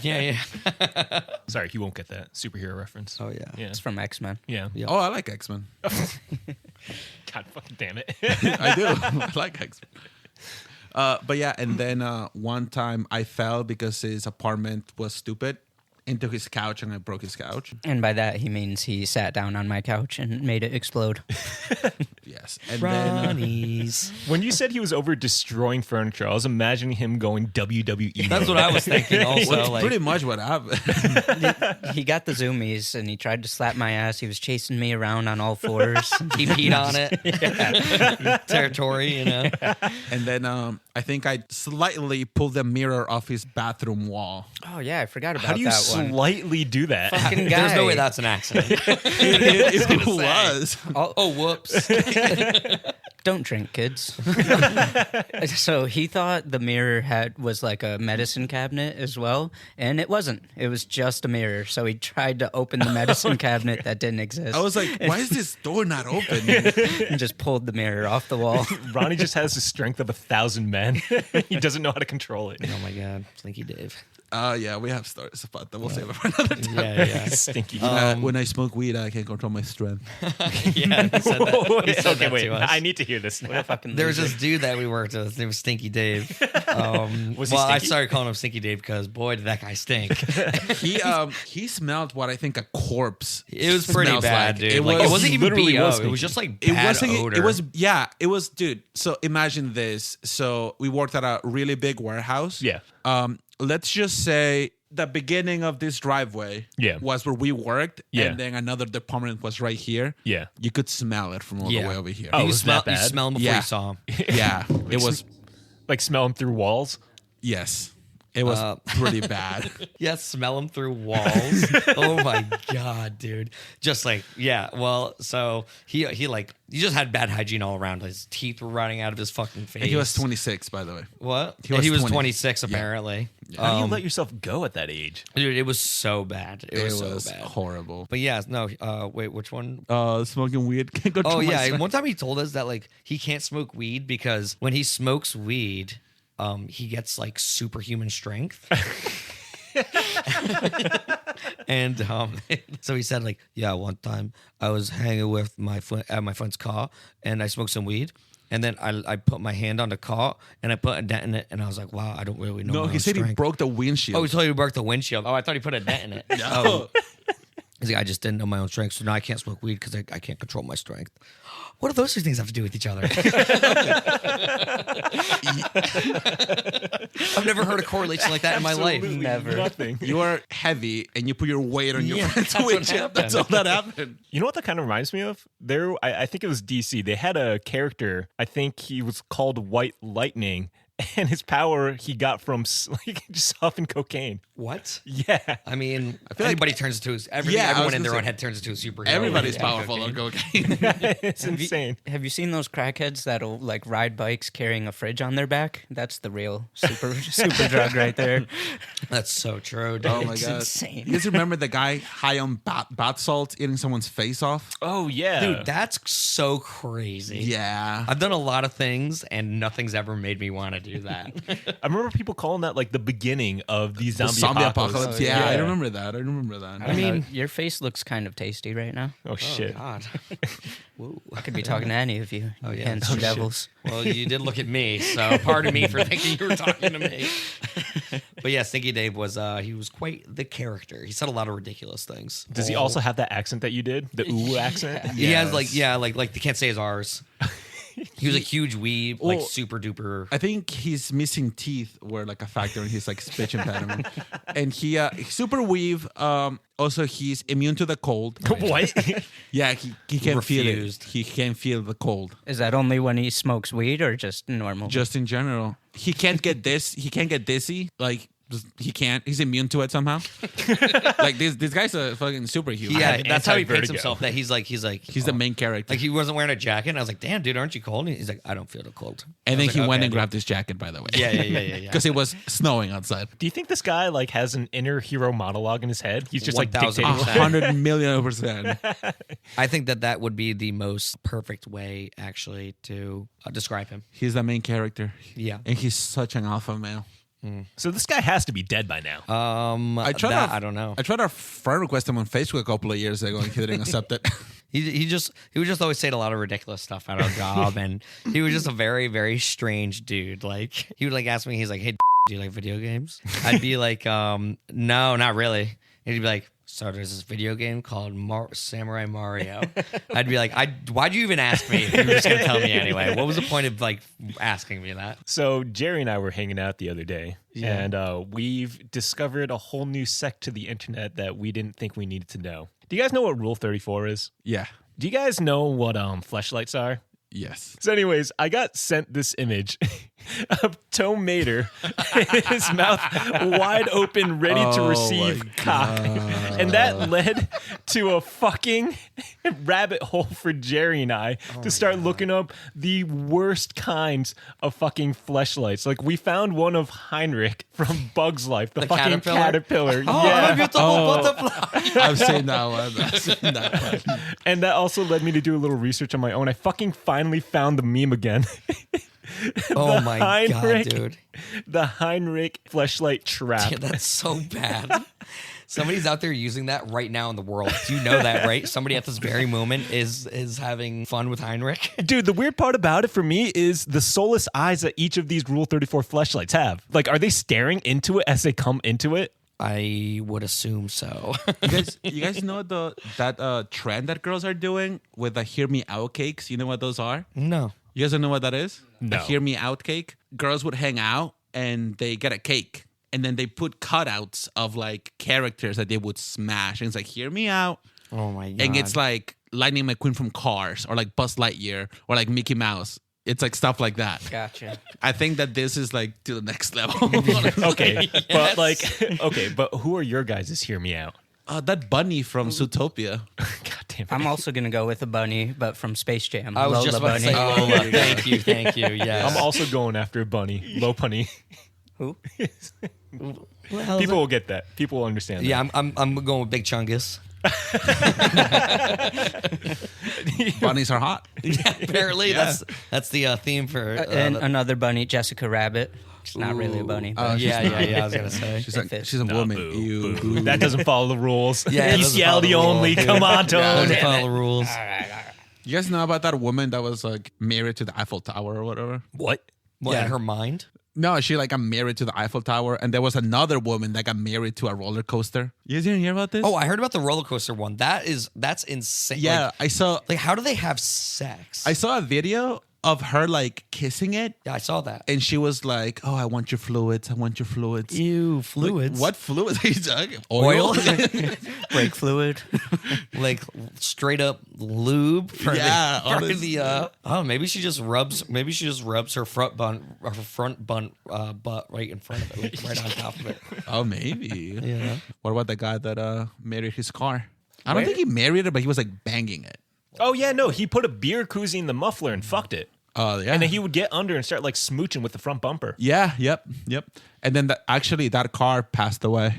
Yeah. Sorry, he won't get that superhero reference. Oh yeah. Yeah. It's from X-Men. Yeah. Yeah. Oh, I like X-Men. God fucking damn it. I do. I like X-Men. But yeah, and then one time I fell because his apartment was stupid into his couch, and I broke his couch. And by that he means he sat down on my couch and made it explode. Yes. And Ronnie's. When you said he was over destroying furniture, I was imagining him going WWE. That's what I was thinking. Also, that's pretty much what happened. He got the zoomies and he tried to slap my ass. He was chasing me around on all fours. he peed on it. Territory, you know. And then I think I slightly pulled the mirror off his bathroom wall. Oh yeah, I forgot about How do you that one. slightly do that? Fucking guy. There's no way that's an accident. It was. Oh, whoops. Don't drink, kids. So he thought the mirror was like a medicine cabinet as well, and it wasn't. It was just a mirror. So he tried to open the medicine cabinet that didn't exist. I was like, why is this door not open? and just pulled the mirror off the wall. Ronnie just has the strength of 1,000 men. He doesn't know how to control it. Oh my God, Stinky Dave. Yeah, we have stories about that. We'll save it for another time. Yeah. Stinky. When I smoke weed, I can't control my strength. Yeah, he said that. He said Okay, that wait. to us. I need to hear this now. Fucking There was loser. this dude that we worked with. His name was Stinky Dave. Was he I stinky? started calling him Stinky Dave because boy, did that guy stink. He smelled what I think a corpse. It was pretty smells bad, like. dude. It Like, was it wasn't even literally BO. was It was stinky. just like It bad wasn't. odor. It was. Yeah. It was, dude. So imagine this. So we worked at a really big warehouse. Yeah. Let's just say the beginning of this driveway. Yeah. Was where we worked. Yeah. And then another department was right here. Yeah. You could smell it from all the way over here. Oh, you was smell, that you bad? smell him before Yeah. you saw him. Yeah. It was. Like smell him through walls. Yes. It was pretty bad. Yeah, smell him through walls. Oh my God, dude. Just like, yeah. Well, so he like, you just had bad hygiene all around. His teeth were running out of his fucking face. And he was 26, by the way. What? He was 20. 26 apparently. How do you let yourself go at that age? Dude, it was so bad. It was so bad. horrible. But yeah, no. Wait, which one? Smoking weed can't go. Oh yeah, one time he told us that like he can't smoke weed because when he smokes weed, he gets like superhuman strength. And so he said, like, yeah, one time I was hanging with my friend at my friend's car, and I smoked some weed. And then I put my hand on the car and I put a dent in it, and I was like, wow, I don't really know. No, my he said strength. he broke the windshield. Oh, he told you he broke the windshield. Oh, I thought he put a dent in it. Oh. He's like, I just didn't know my own strength, so now I can't smoke weed because I can't control my strength. What do those two things have to do with each other? I've never heard a correlation like that in my life. Never. Nothing. You are heavy and you put your weight on your friend's that's what windshield. happened. That's all that happened. You know what that kind of reminds me of? I think it was DC. They had a character. I think he was called White Lightning, and his power he got from like just huffing cocaine. What? Yeah. I mean, feel like- everybody turns into Yeah, I everyone was in their gonna own say, head turns into a superhero. Everybody's Yeah. powerful on cocaine. It's insane. Have you seen those crackheads that'll like ride bikes carrying a fridge on their back? That's the real super drug right there. That's so true, dude. Oh my It's god! insane. You guys remember the guy high on bath salts eating someone's face off? Oh yeah. Dude, that's so crazy. Yeah. I've done a lot of things, and nothing's ever made me want to do that. I remember people calling that like the beginning of the The zombie, apocalypse. Oh, Yeah, yeah. I remember that. I mean, your face looks kind of tasty right now. Oh shit. God. Whoa. I could be talking to any of you. Oh, yeah. Handsome Oh, shit. devils. Well, you did look at me, so pardon me for thinking you were talking to me. But yeah, Stinky Dave was he was quite the character. He said a lot of ridiculous things. Does he also have that accent that you did? The ooh accent? He has like they can't say his R's. He was a huge weeb, like Well, super duper. I think his missing teeth were like a factor in his like speech impediment, and he's super weave. Also, he's immune to the cold. What? Yeah, he can't feel it. Refused. He can't feel the cold. Is that only when he smokes weed or just normal? Just in general, he can't get this. He can't get dizzy. Like he can't. He's immune to it somehow. Like this guy's a fucking superhuman. Yeah, that's how he paints anti-vertigo. himself. That he's He's the main character. Like he wasn't wearing a jacket. And I was like, damn, dude, aren't you cold? And he's like, I don't feel the cold. and I then was he like, went okay, and dude. grabbed his jacket. By the way, Yeah. because it was snowing outside. Do you think this guy like has an inner hero monologue in his head? He's just like 1000%. dictating. 100,000,000%. I think that would be the most perfect way, actually, to describe him. He's the main character. Yeah. And he's such an alpha male. So this guy has to be dead by now. I tried. I don't know. I tried to friend request him on Facebook a couple of years ago, and he didn't accept it. He would just always say a lot of ridiculous stuff at our job, and he was just a very, very strange dude. Like he would like ask me, he's like, "Hey, do you like video games?" I'd be like, "No, not really." And he'd be like, "So there's this video game called Samurai Mario." I'd be like, "Why'd you even ask me? If you were just gonna tell me anyway. What was the point of like asking me that?" So Jerry and I were hanging out the other day, and we've discovered a whole new sect to the internet that we didn't think we needed to know. Do you guys know what Rule 34 is? Yeah. Do you guys know what fleshlights are? Yes. So anyways, I got sent this image of Tom Mater, his mouth wide open, ready to Oh receive my cock. And that led to a fucking rabbit hole for Jerry and I to start looking up the worst kinds of fucking fleshlights. Like we found one of Heinrich from Bug's Life, the fucking caterpillar. Yeah. Butterfly. I've seen that one. I've seen that one. And that also led me to do a little research on my own. I fucking finally found the meme again. Oh my Heinrich- god, dude. The Heinrich fleshlight trap. Yeah, that's so bad. Somebody's out there using that right now in the world. Do you know that, right? Somebody at this very moment is having fun with Heinrich. Dude, the weird part about it for me is the soulless eyes that each of these Rule 34 fleshlights have. Like, are they staring into it as they come into it? I would assume so. You guys know that trend that girls are doing with the hear me out cakes? You know what those are? No. You guys don't know what that is? No. The hear me out cake. Girls would hang out and they get a cake. And then they put cutouts of like characters that they would smash. And it's like, hear me out. Oh my god. And it's like Lightning McQueen from Cars or like Buzz Lightyear or like Mickey Mouse. It's like stuff like that. Gotcha. I think that this is like to the next level. Okay, but who are your guys' hear me out? That bunny from Zootopia. God damn it. I'm also gonna go with a bunny, but from Space Jam. I was Lola just about to Bunny. say Lola. Thank you. Yes. I'm also going after a bunny. Low punny. Who? People will get that. People will understand that. Yeah, I'm going with Big Chungus. Bunnies are hot. Yeah, apparently that's the theme for And another bunny, Jessica Rabbit. She's not really a bunny. But yeah. I was gonna say. She's like, fits. she's a woman. Boo, Ew, boo. boo. That doesn't follow the rules. Yeah, it doesn't follow the Bestiality only. rules. Come on, Tone. Doesn't Damn follow it. the rules. You guys know about that woman that was like married to the Eiffel Tower or whatever? What? What, in her mind? No, she like got married to the Eiffel Tower, and there was another woman that got married to a roller coaster. You guys didn't hear about this? Oh, I heard about the roller coaster one. That's insane. yeah, I saw. Like, how do they have sex? I saw a video of her like kissing it, Yeah, I saw that. and she was like, "Oh, I want your fluids. I want your fluids." Ew, fluids. What fluids are you talking? Oil? brake fluid. Like straight up lube for Yeah, the, for honestly. the oh, maybe she just rubs her front butt right in front of it, like right on top of it. Oh, maybe. Yeah. What about the guy that married his car? I don't think he married her, but he was like banging it. Oh, yeah, no. He put a beer koozie in the muffler and fucked it. Oh, yeah. And then he would get under and start like smooching with the front bumper. Yeah, yep. And then actually that car passed away.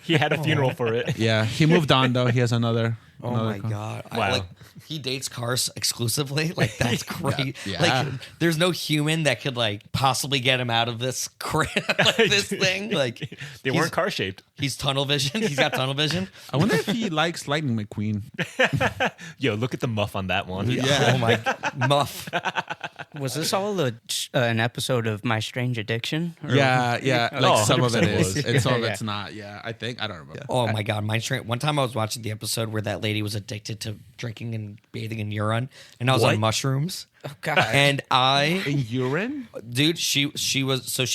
He had a funeral for it. Yeah, he moved on though. He has another. Oh another my car. god! Wow. Like he dates cars exclusively. Like that's great. Yeah. Like there's no human that could like possibly get him out of this like this thing. Like They weren't car shaped. He's tunnel vision. He's got tunnel vision. I wonder if he likes Lightning McQueen. Yo, look at the muff on that one. Oh my muff. Was this all an episode of My Strange Addiction? Or- Yeah. Like Oh, some of it 100% is, was. and some of Yeah. it's not. Yeah, I think I don't remember. Oh my god, mind straight. One time I was watching the episode where that lady was addicted to drinking and bathing in urine, and I was What? on mushrooms. Oh, God. And In urine, dude, she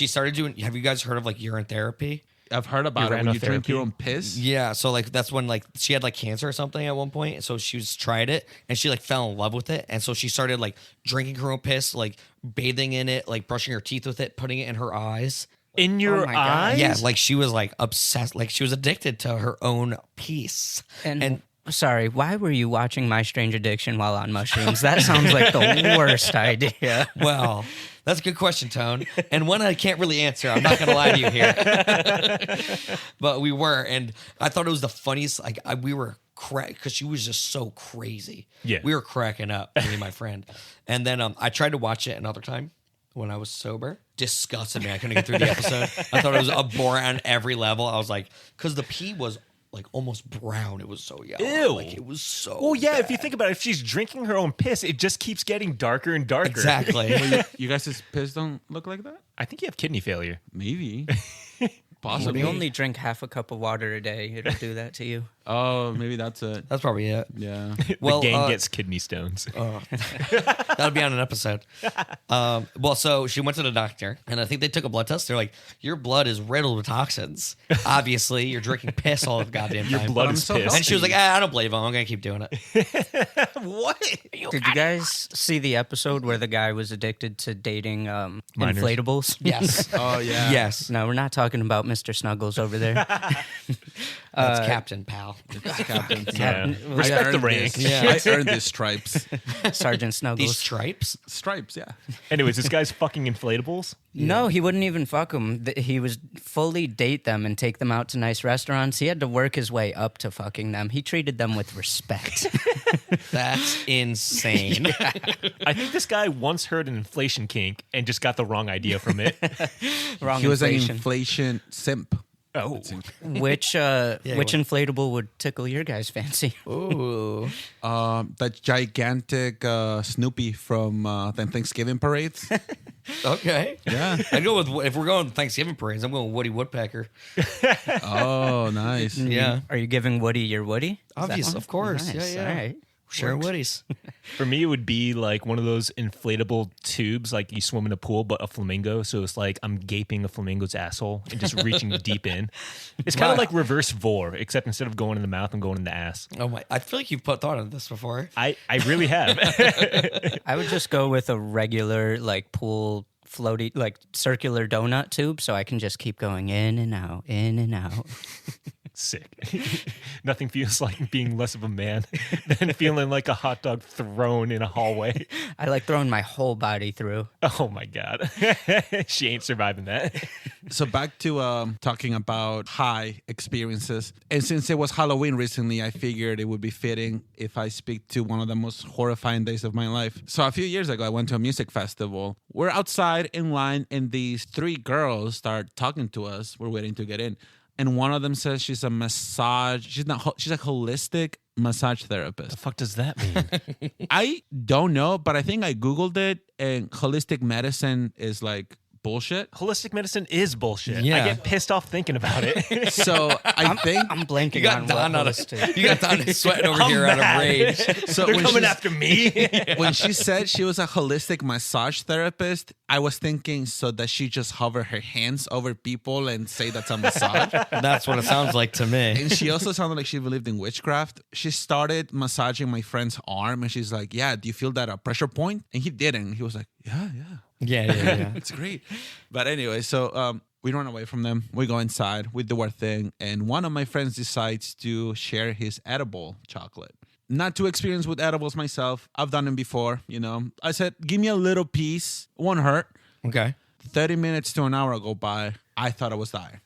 started doing. Have you guys heard of like urine therapy? I've heard about it. When you drink Uranotherapy? your own piss. Yeah, so like that's when like she had like cancer or something at one point. So she was tried it and she like fell in love with it. And so she started like drinking her own piss, like bathing in it, like brushing her teeth with it, putting it in her eyes. In your Oh my God. eyes? Yeah, like she was like obsessed, like she was addicted to her own piece. And sorry, why were you watching My Strange Addiction while on mushrooms? That sounds like the worst idea. Well, that's a good question, Tone. And one I can't really answer. I'm not going to lie to you here. But we were. And I thought it was the funniest. Like, we were because she was just so crazy. Yeah. We were cracking up, me and my friend. And then I tried to watch it another time when I was sober. Disgusted me. I couldn't get through the episode. I thought it was abhorrent on every level. I was like, because the pee was like almost brown. It was so yellow. Ew. Like it was so. Well, yeah, bad. if you think about it, if she's drinking her own piss, it just keeps getting darker and darker. Exactly. You guys' piss don't look like that? I think you have kidney failure. Maybe. When Possibly. you only drink half a cup of water a day, it'll do that to you. Oh, maybe that's it. That's probably it. Yeah. Well, the gang gets kidney stones. That'll be on an episode. Well, so she went to the doctor, and I think they took a blood test. They're like, "Your blood is riddled with toxins. Obviously, you're drinking piss all the goddamn Your time." blood I'm is so piss. And she was like, "I don't believe him. I'm gonna keep doing it." what? Did you guys see the episode where the guy was addicted to dating Minors. inflatables? Yes. Oh, yeah. Yes. No, we're not talking about Mr. Snuggles over there. That's Captain Pal. It's Captain. Yeah. I Respect the earned rank. this. Yeah. I earned these stripes. Sergeant Snuggles. These stripes. Stripes, yeah. Anyways, this guy's fucking inflatables. No, he wouldn't even fuck them. He was fully date them and take them out to nice restaurants. He had to work his way up to fucking them. He treated them with respect. That's insane. I think this guy once heard an inflation kink and just got the wrong idea from it. Wrong He was an inflation. inflation simp. Oh. Which inflatable would tickle your guys' fancy? Ooh. That gigantic Snoopy from the Thanksgiving parades. Okay. Yeah. I go with if we're going Thanksgiving parades, I'm going Woody Woodpecker. Oh, nice. Yeah. Are you giving Woody your Woody? Is that Obvious, one? of course. Nice. Yeah, yeah. All right. Sharing Woodies. For me, it would be like one of those inflatable tubes, like you swim in a pool, but a flamingo. So it's like I'm gaping a flamingo's asshole and just reaching deep in. It's kind of Wow. like reverse vor, except instead of going in the mouth, I'm going in the ass. Oh my! I feel like you've put thought into this before. I really have. I would just go with a regular like pool floaty like circular donut tube, so I can just keep going in and out, in and out. Sick. Nothing feels like being less of a man than feeling like a hot dog thrown in a hallway. I like throwing my whole body through. Oh my God. She ain't surviving that. So back to talking about high experiences. And since it was Halloween recently, I figured it would be fitting if I speak to one of the most horrifying days of my life. So a few years ago, I went to a music festival. We're outside in line, and these 3 girls start talking to us. We're waiting to get in. And one of them says she's a massage. She's a holistic massage therapist. The fuck does that mean? I don't know, but I think I Googled it, and holistic medicine is like bullshit. Holistic medicine is bullshit. Yeah. I get pissed off thinking about it. So I think I'm blanking You got on Don what out of holistic. you got Don sweating over I'm here out of mad. rage. so. They're when coming she's- after me. When she said she was a holistic massage therapist, I was thinking, so does she just hover her hands over people and say that's a massage? That's what it sounds like to me. And she also sounded like she believed in witchcraft. She started massaging my friend's arm, and she's like, yeah, do you feel that pressure point? And he didn't. He was like, yeah. Yeah. It's great. But anyway, so we run away from them. We go inside. We do our thing. And one of my friends decides to share his edible chocolate. Not too experienced with edibles myself. I've done them before, you know. I said, give me a little piece. Won't hurt. Okay. 30 minutes to an hour go by. I thought I was dying.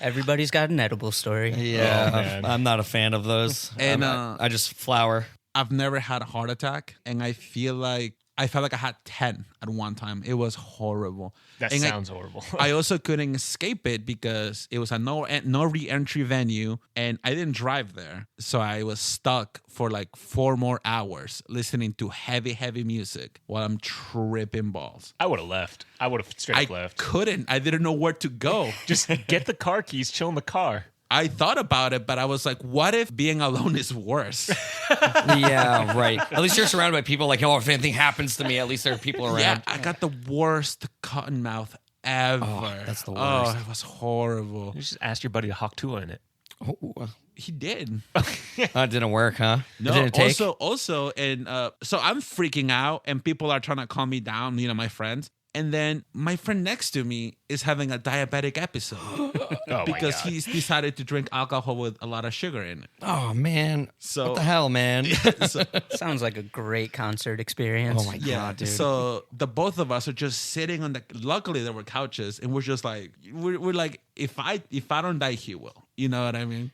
Everybody's got an edible story. Yeah, Oh, man. I'm not a fan of those. And, I just flour. I've never had a heart attack. And I felt like I had 10 at one time. It was horrible. That And sounds horrible. I also couldn't escape it because it was a no re-entry venue, and I didn't drive there. So I was stuck for like 4 more hours listening to heavy music while I'm tripping balls. I would have left. I would have straight up I left. couldn't. I didn't know where to go. Just get the car keys, chill in the car. I thought about it, but I was like, what if being alone is worse? Yeah, right. At least you're surrounded by people like, oh, if anything happens to me, at least there are people around. Yeah, I got the worst cotton mouth ever. Oh, that's the Oh, worst. it was horrible. You just ask your buddy to hawk 2 in it. Oh, He did. that didn't work, huh? No, it didn't take? also, and so I'm freaking out, and people are trying to calm me down, you know, my friends. And then my friend next to me is having a diabetic episode Oh because my God. he's decided to drink alcohol with a lot of sugar in it. Oh, man. So- what the hell, man? Sounds like a great concert experience. Oh, my God, dude. So the both of us are just sitting on the. Luckily, there were couches, and we're just like we're like, if I don't die, he will. You know what I mean?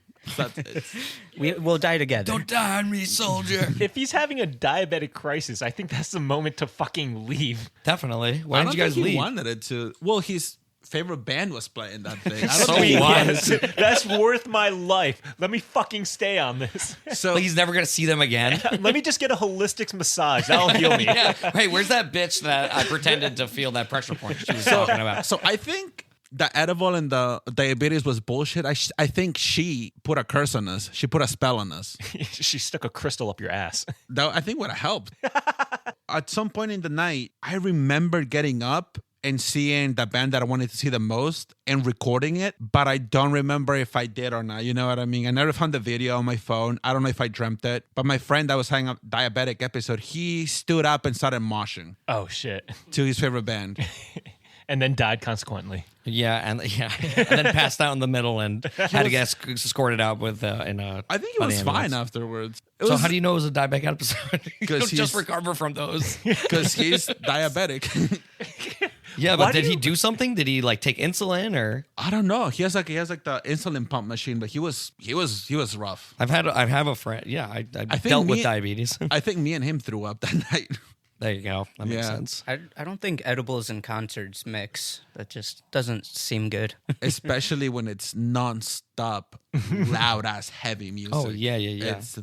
We'll die together. Don't die on me, soldier. If he's having a diabetic crisis, I think that's the moment to fucking leave. Definitely. Why I did don't you guys think he leave? wanted it to. Well, his favorite band was playing that thing. I don't So think he what? wanted to. That's worth my life. Let me fucking stay on this. So Like he's never going to see them again? Let me just get a holistic massage. That'll heal me. Yeah. Hey, where's that bitch that I pretended to feel that pressure point she was talking about? So I think the edible and the diabetes was bullshit. I think she put a curse on us. She put a spell on us. She stuck a crystal up your ass. That I think would have helped. At some point in the night, I remember getting up and seeing the band that I wanted to see the most and recording it, but I don't remember if I did or not. You know what I mean? I never found the video on my phone. I don't know if I dreamt it, but my friend that was having a diabetic episode, he stood up and started moshing Oh, shit. to his favorite band. And then died consequently. Yeah, and then passed out in the middle and had to get escorted out with I think he was fine afterwards. So how do you know it was a diabetic episode? You Because don't just he's- recover from those. Because he's diabetic. Yeah, Why but did do he you- do something? Did he like take insulin or? I don't know. He has like the insulin pump machine, but he was rough. I have a friend. Yeah, I think dealt with me- diabetes. I think me and him threw up that night. There you go. That makes Yeah. sense. I don't think edibles and concerts mix. That just doesn't seem good. Especially when it's non-stop, loud ass heavy music. Oh, yeah. It does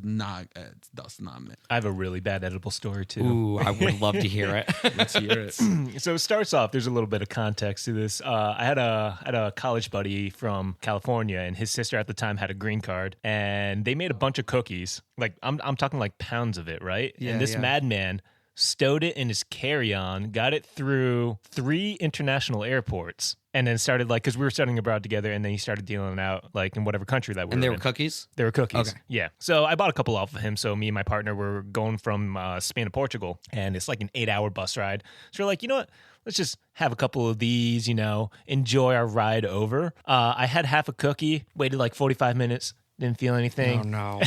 not mix. I have a really bad edible story, too. Ooh, I would love to hear it. Let's hear it. So it starts off, there's a little bit of context to this. I had a college buddy from California, and his sister at the time had a green card, and they made a bunch of cookies. Like I'm talking like pounds of it, right? Yeah, and this yeah. madman stowed it in his carry-on, got it through 3 international airports, and then started like, because we were studying abroad together, and then he started dealing it out like in whatever country that we were And they in. were cookies? They were cookies. Okay. Yeah. So I bought a couple off of him. So me and my partner were going from Spain to Portugal, and it's like an 8-hour bus ride. So we're like, you know what? Let's just have a couple of these, enjoy our ride over. I had half a cookie, waited like 45 minutes. Didn't feel anything. Oh, no.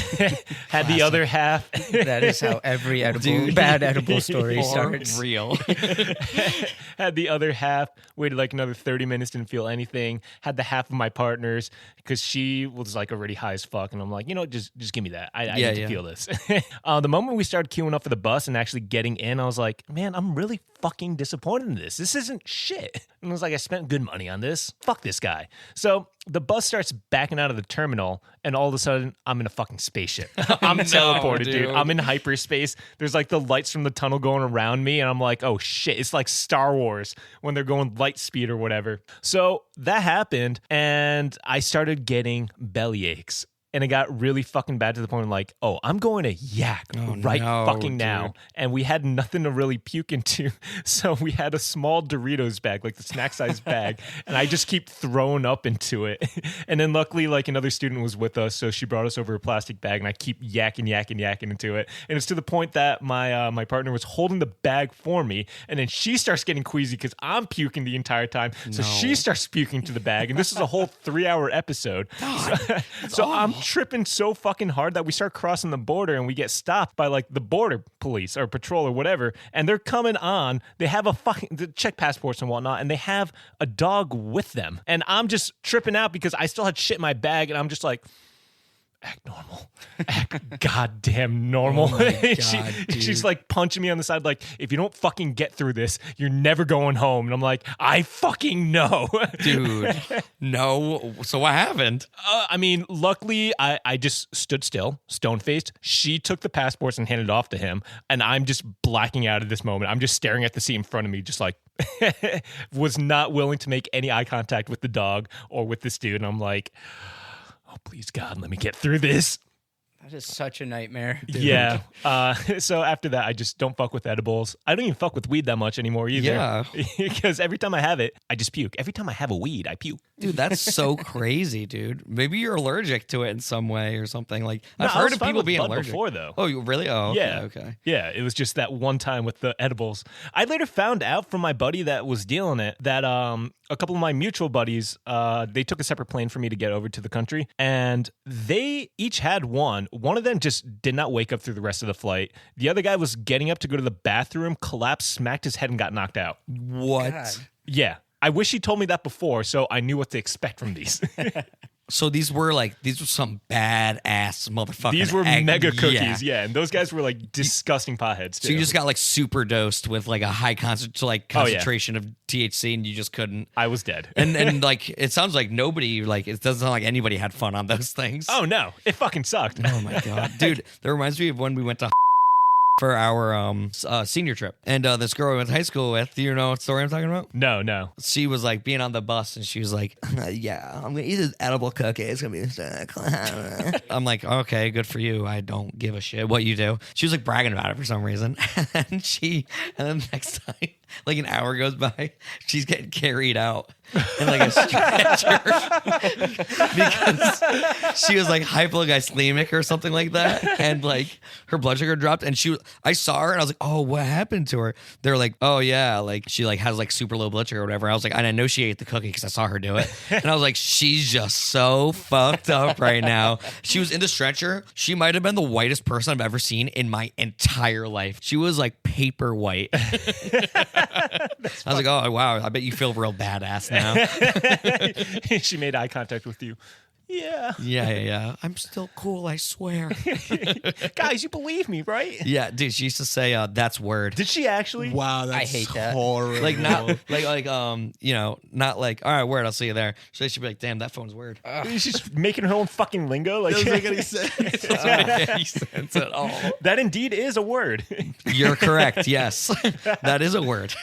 Had the other half. That is how every bad edible story starts. Real. Had the other half, waited like another 30 minutes, didn't feel anything. Had the half of my partner's because she was like already high as fuck. And I'm like, just give me that. I need to feel this. The moment we started queuing up for the bus and actually getting in, I was like, man, I'm really fucking disappointed in this. This isn't shit. And I was like, I spent good money on this. Fuck this guy. So the bus starts backing out of the terminal, and all of a sudden, I'm in a fucking spaceship. I'm teleported, dude. I'm in hyperspace. There's like the lights from the tunnel going around me, and I'm like, oh shit. It's like Star Wars when they're going light speed or whatever. So that happened, and I started getting belly aches. And it got really fucking bad to the point of like, oh, I'm going to yak fucking now. Dude. And we had nothing to really puke into. So we had a small Doritos bag, like the snack size bag. And I just keep throwing up into it. And then luckily, like another student was with us. So she brought us over a plastic bag and I keep yakking into it. And it's to the point that my partner was holding the bag for me. And then she starts getting queasy because I'm puking the entire time. So she starts puking to the bag. And this is a whole 3-hour episode. So I'm tripping so fucking hard that we start crossing the border and we get stopped by like the border police or patrol or whatever, and they're coming on. They have they check passports and whatnot, and they have a dog with them, and I'm just tripping out because I still had shit in my bag, and I'm just like, act normal. Act goddamn normal. Oh my God, She's like punching me on the side, like, if you don't fucking get through this, you're never going home. And I'm like, I fucking know. Dude, no. So what happened? I mean, luckily, I just stood still, stone-faced. She took the passports and handed it off to him, and I'm just blacking out at this moment. I'm just staring at the seat in front of me, just like, was not willing to make any eye contact with the dog or with this dude. And I'm like, oh, please, God, let me get through this. That is such a nightmare. Dude. Yeah. So after that, I just don't fuck with edibles. I don't even fuck with weed that much anymore either. Yeah. Because every time I have it, I just puke. Every time I have a weed, I puke. Dude, that's so crazy, dude. Maybe you're allergic to it in some way or something. Like, No, I've I heard was of fine people with being bud allergic. before, though. Oh, you really? Oh, okay, Yeah. okay. Yeah, it was just that one time with the edibles. I later found out from my buddy that was dealing it that a couple of my mutual buddies, they took a separate plane for me to get over to the country, and they each had one. One of them just did not wake up through the rest of the flight. The other guy was getting up to go to the bathroom, collapsed, smacked his head, and got knocked out. What? God. Yeah. I wish he told me that before, so I knew what to expect from these. So these were some badass motherfucking These were mega Yeah. cookies, yeah. And those guys were like disgusting potheads, too. So you just got like super dosed with like a high concentration of THC, and you just couldn't. I was dead. And like it sounds like nobody, like it doesn't sound like anybody had fun on those things. Oh, no. It fucking sucked. Oh my God, dude, that reminds me of when we went to for our senior trip, and this girl we went to high school with. Do you know what story I'm talking about? No. She was like being on the bus, and she was like, "Yeah, I'm gonna eat this edible cookie. It's gonna be sick." I'm like, "Okay, good for you. I don't give a shit what you do." She was like bragging about it for some reason, and then next time, like an hour goes by, she's getting carried out in like a stretcher because she was like hypoglycemic or something like that, and like her blood sugar dropped, and I saw her and I was like, oh, what happened to her? They're like, oh yeah, like she like has like super low blood sugar or whatever. I was like, and I know she ate the cookie because I saw her do it, and I was like, she's just so fucked up right now. She was in the stretcher. She might have been the whitest person I've ever seen in my entire life. She was like paper white. I was like, oh wow, I bet you feel real badass now. She made eye contact with you. Yeah. Yeah. I'm still cool, I swear. Guys, you believe me, right? Yeah, dude, she used to say, that's word. Did she actually? Wow, that's I hate that. horrible. Like not not like, all right, word, I'll see you there. So she'd be like, damn, that phone's word. She's making her own fucking lingo. Like, doesn't make any sense. Doesn't make any sense at all. that indeed is a word. You're correct, yes. That is a word.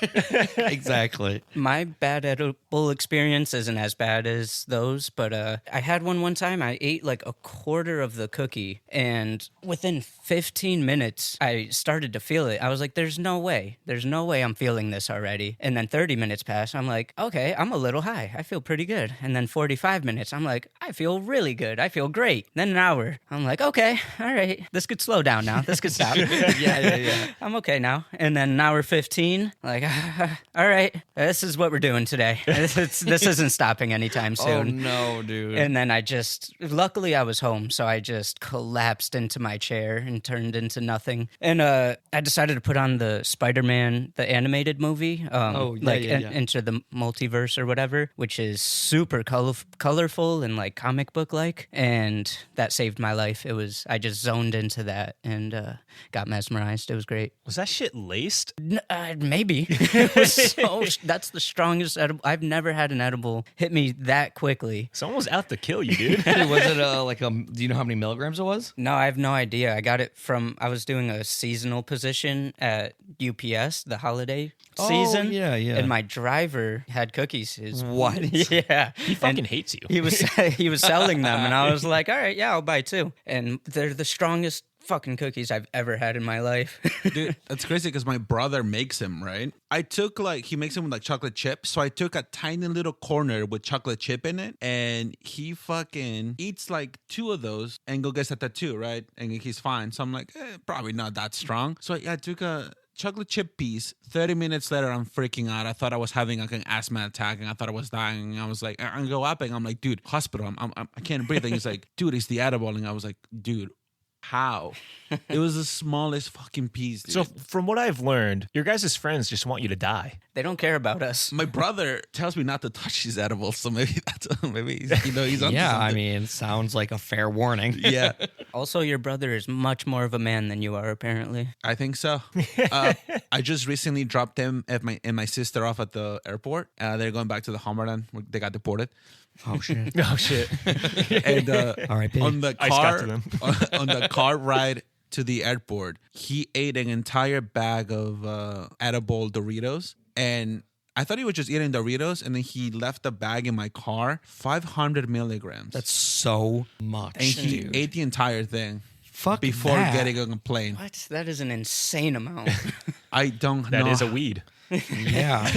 Exactly. My bad edible experience isn't as bad as those, but I had one one time. I ate like a quarter of the cookie, and within 15 minutes, I started to feel it. I was like, there's no way I'm feeling this already. And then 30 minutes pass. I'm like, okay, I'm a little high. I feel pretty good. And then 45 minutes, I'm like, I feel really good. I feel great. Then an hour, I'm like, okay, all right, this could slow down now. This could stop. Yeah. I'm okay now. And then an hour 15, like, all right, this is what we're doing today. This isn't stopping anytime Oh soon. no, dude. And then luckily I was home, so I just collapsed into my chair and turned into nothing. And I decided to put on the Spider-Man, the animated movie, Into the Multiverse or whatever, which is super colorful and like comic book-like. And that saved my life. I just zoned into that and got mesmerized. It was great. Was that shit laced? Maybe. That's the strongest edible. I've never had an edible hit me that quickly. Someone was out to kill you, dude. Was it do you know how many milligrams it was? No, I have no idea. I got it I was doing a seasonal position at UPS, the holiday season. Yeah. And my driver had cookies. What? Yeah. He fucking hates you. He was selling them, and I was like, all right, yeah, I'll buy two. And they're the strongest fucking cookies I've ever had in my life. Dude, that's crazy because my brother makes him, right? I took he makes them with like chocolate chips. So I took a tiny little corner with chocolate chip in it, and he fucking eats like 2 of those and go gets at that too, right? And he's fine. So I'm like, probably not that strong. So I took a chocolate chip piece. 30 minutes later, I'm freaking out. I thought I was having like an asthma attack, and I thought I was dying. And I was like, I'm go up, and I'm like, dude, hospital. I can't breathe. And he's like, dude, it's the edible. And I was like, dude, how? It was the smallest fucking piece, dude. So from what I've learned, your guys' friends just want you to die. They don't care about us. My brother tells me not to touch these edibles, so maybe he's on. Yeah, I mean, sounds like a fair warning. Yeah, Also, your brother is much more of a man than you are, apparently. I think so. I just recently dropped him and my sister off at the airport. They're going back to the Homeland. They got deported. Oh shit. Oh shit. And R.I.P. on the Ice got car to them. on the car ride to the airport, he ate an entire bag of edible Doritos, and I thought he was just eating Doritos, and then he left the bag in my car. 500 milligrams. That's so much. and he dude. ate the entire thing Fuck before that. getting on a plane. What? That is an insane amount. I don't know. That is a weed. Yeah.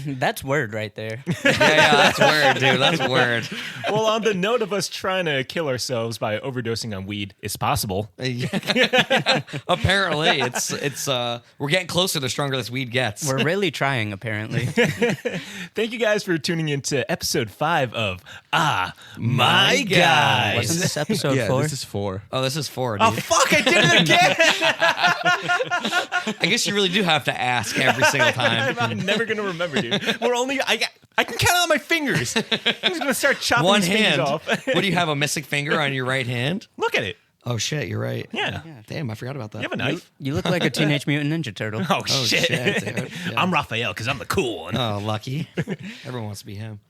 That's word right there. yeah, that's word, dude. That's word. Well, on the note of us trying to kill ourselves by overdosing on weed, it's possible. Apparently, it's we're getting closer the stronger this weed gets. We're really trying, apparently. Thank you guys for tuning into episode 5 of My Guys. Guys. Wasn't this episode Yeah, 4? this is 4. Oh, this is 4, dude. Oh, fuck, I did it again. I guess you really do have to ask every single time. I'm never going to remember, dude. I can count on my fingers. I'm just going to start chopping One these fingers hand. off. What do you have, a missing finger on your right hand? Look at it. Oh, shit, you're right. Yeah. Damn, I forgot about that. You have a knife? You look like a Teenage Mutant Ninja Turtle. Oh, shit. shit, dude. Yeah. I'm Raphael because I'm the cool one. Oh, lucky. Everyone wants to be him.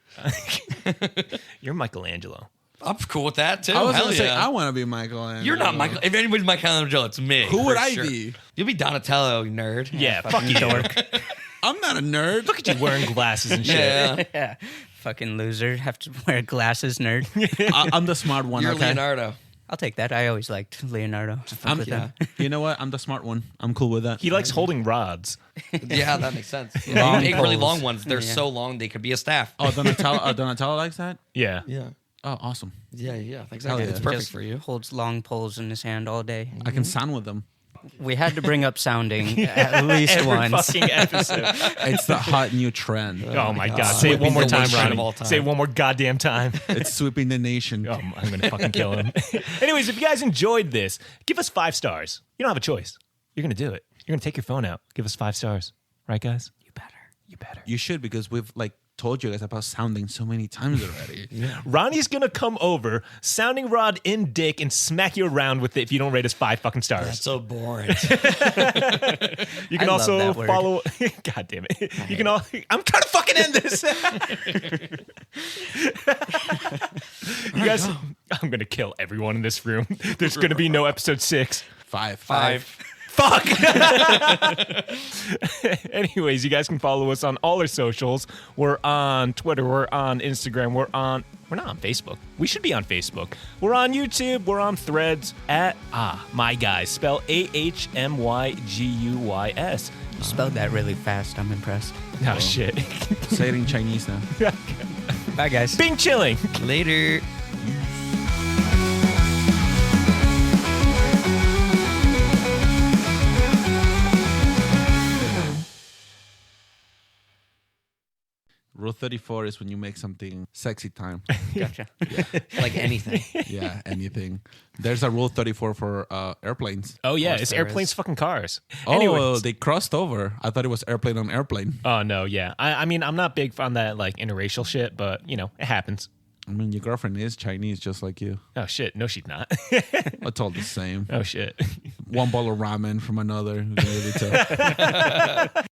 You're Michelangelo. I'm cool with that, too. I was Hell going to say, yeah. I want to be Michelangelo. You're not Michael. If anybody's Michelangelo, it's me. Who would for I sure. be? You'll be Donatello, you nerd. Yeah, fuck you, dork. I'm not a nerd. Look at you wearing glasses and shit. Yeah. Yeah. Fucking loser. Have to wear glasses, nerd. I'm the smart one, You're okay? Leonardo. I'll take that. I always liked Leonardo. Fuck with him. You know what? I'm the smart one. I'm cool with that. He likes holding rods. Yeah, that makes sense. Long Yeah, you make really poles. long ones. They're Yeah. so long they could be a staff. Oh, Donatello likes that? Yeah. Yeah. Oh, awesome. Yeah. Exactly. Hell yeah. It's perfect Just for you. Holds long poles in his hand all day. I can sound with them. We had to bring up sounding at least Every once. fucking episode. It's the hot new trend. Oh my god. God. Say it one more Sweeping the time, nation of all Ronnie. time. Say it one more goddamn time. It's sweeping the nation. Oh, I'm going to fucking kill him. Anyways, if you guys enjoyed this, give us 5 stars. You don't have a choice. You're going to do it. You're going to take your phone out. Give us 5 stars. Right, guys? You better. You better. You should, because we've told you guys about sounding so many times already. Ronnie's going to come over, sounding rod in dick, and smack you around with it if you don't rate us 5 fucking stars. That's so boring. You can I love also that word. follow. God damn it! You can all. I'm trying to fucking end this. You guys, I'm gonna kill everyone in this room. There's gonna be no episode 6. 5. 5. Fuck. Anyways, you guys can follow us on all our socials. We're on Twitter. We're on Instagram. We're not on Facebook. We should be on Facebook. We're on YouTube. We're on Threads at My Guys. Spell AHMYGUYS. You spelled that really fast. I'm impressed. Oh, shit. Say it in Chinese now. Bye, guys. Bing chilling. Later. Rule 34 is when you make something sexy time. Gotcha. Like anything. Yeah, anything. There's a rule 34 for airplanes. Oh, yeah. course It's there airplanes, fucking cars. Oh, Anyways. they crossed over. I thought it was airplane on airplane. Oh, no, yeah. I mean, I'm not big on that, like, interracial shit, but, you know, it happens. I mean, your girlfriend is Chinese just like you. Oh, shit. No, she's not. It's all the same. Oh, shit. One bowl of ramen from another. You can really tell.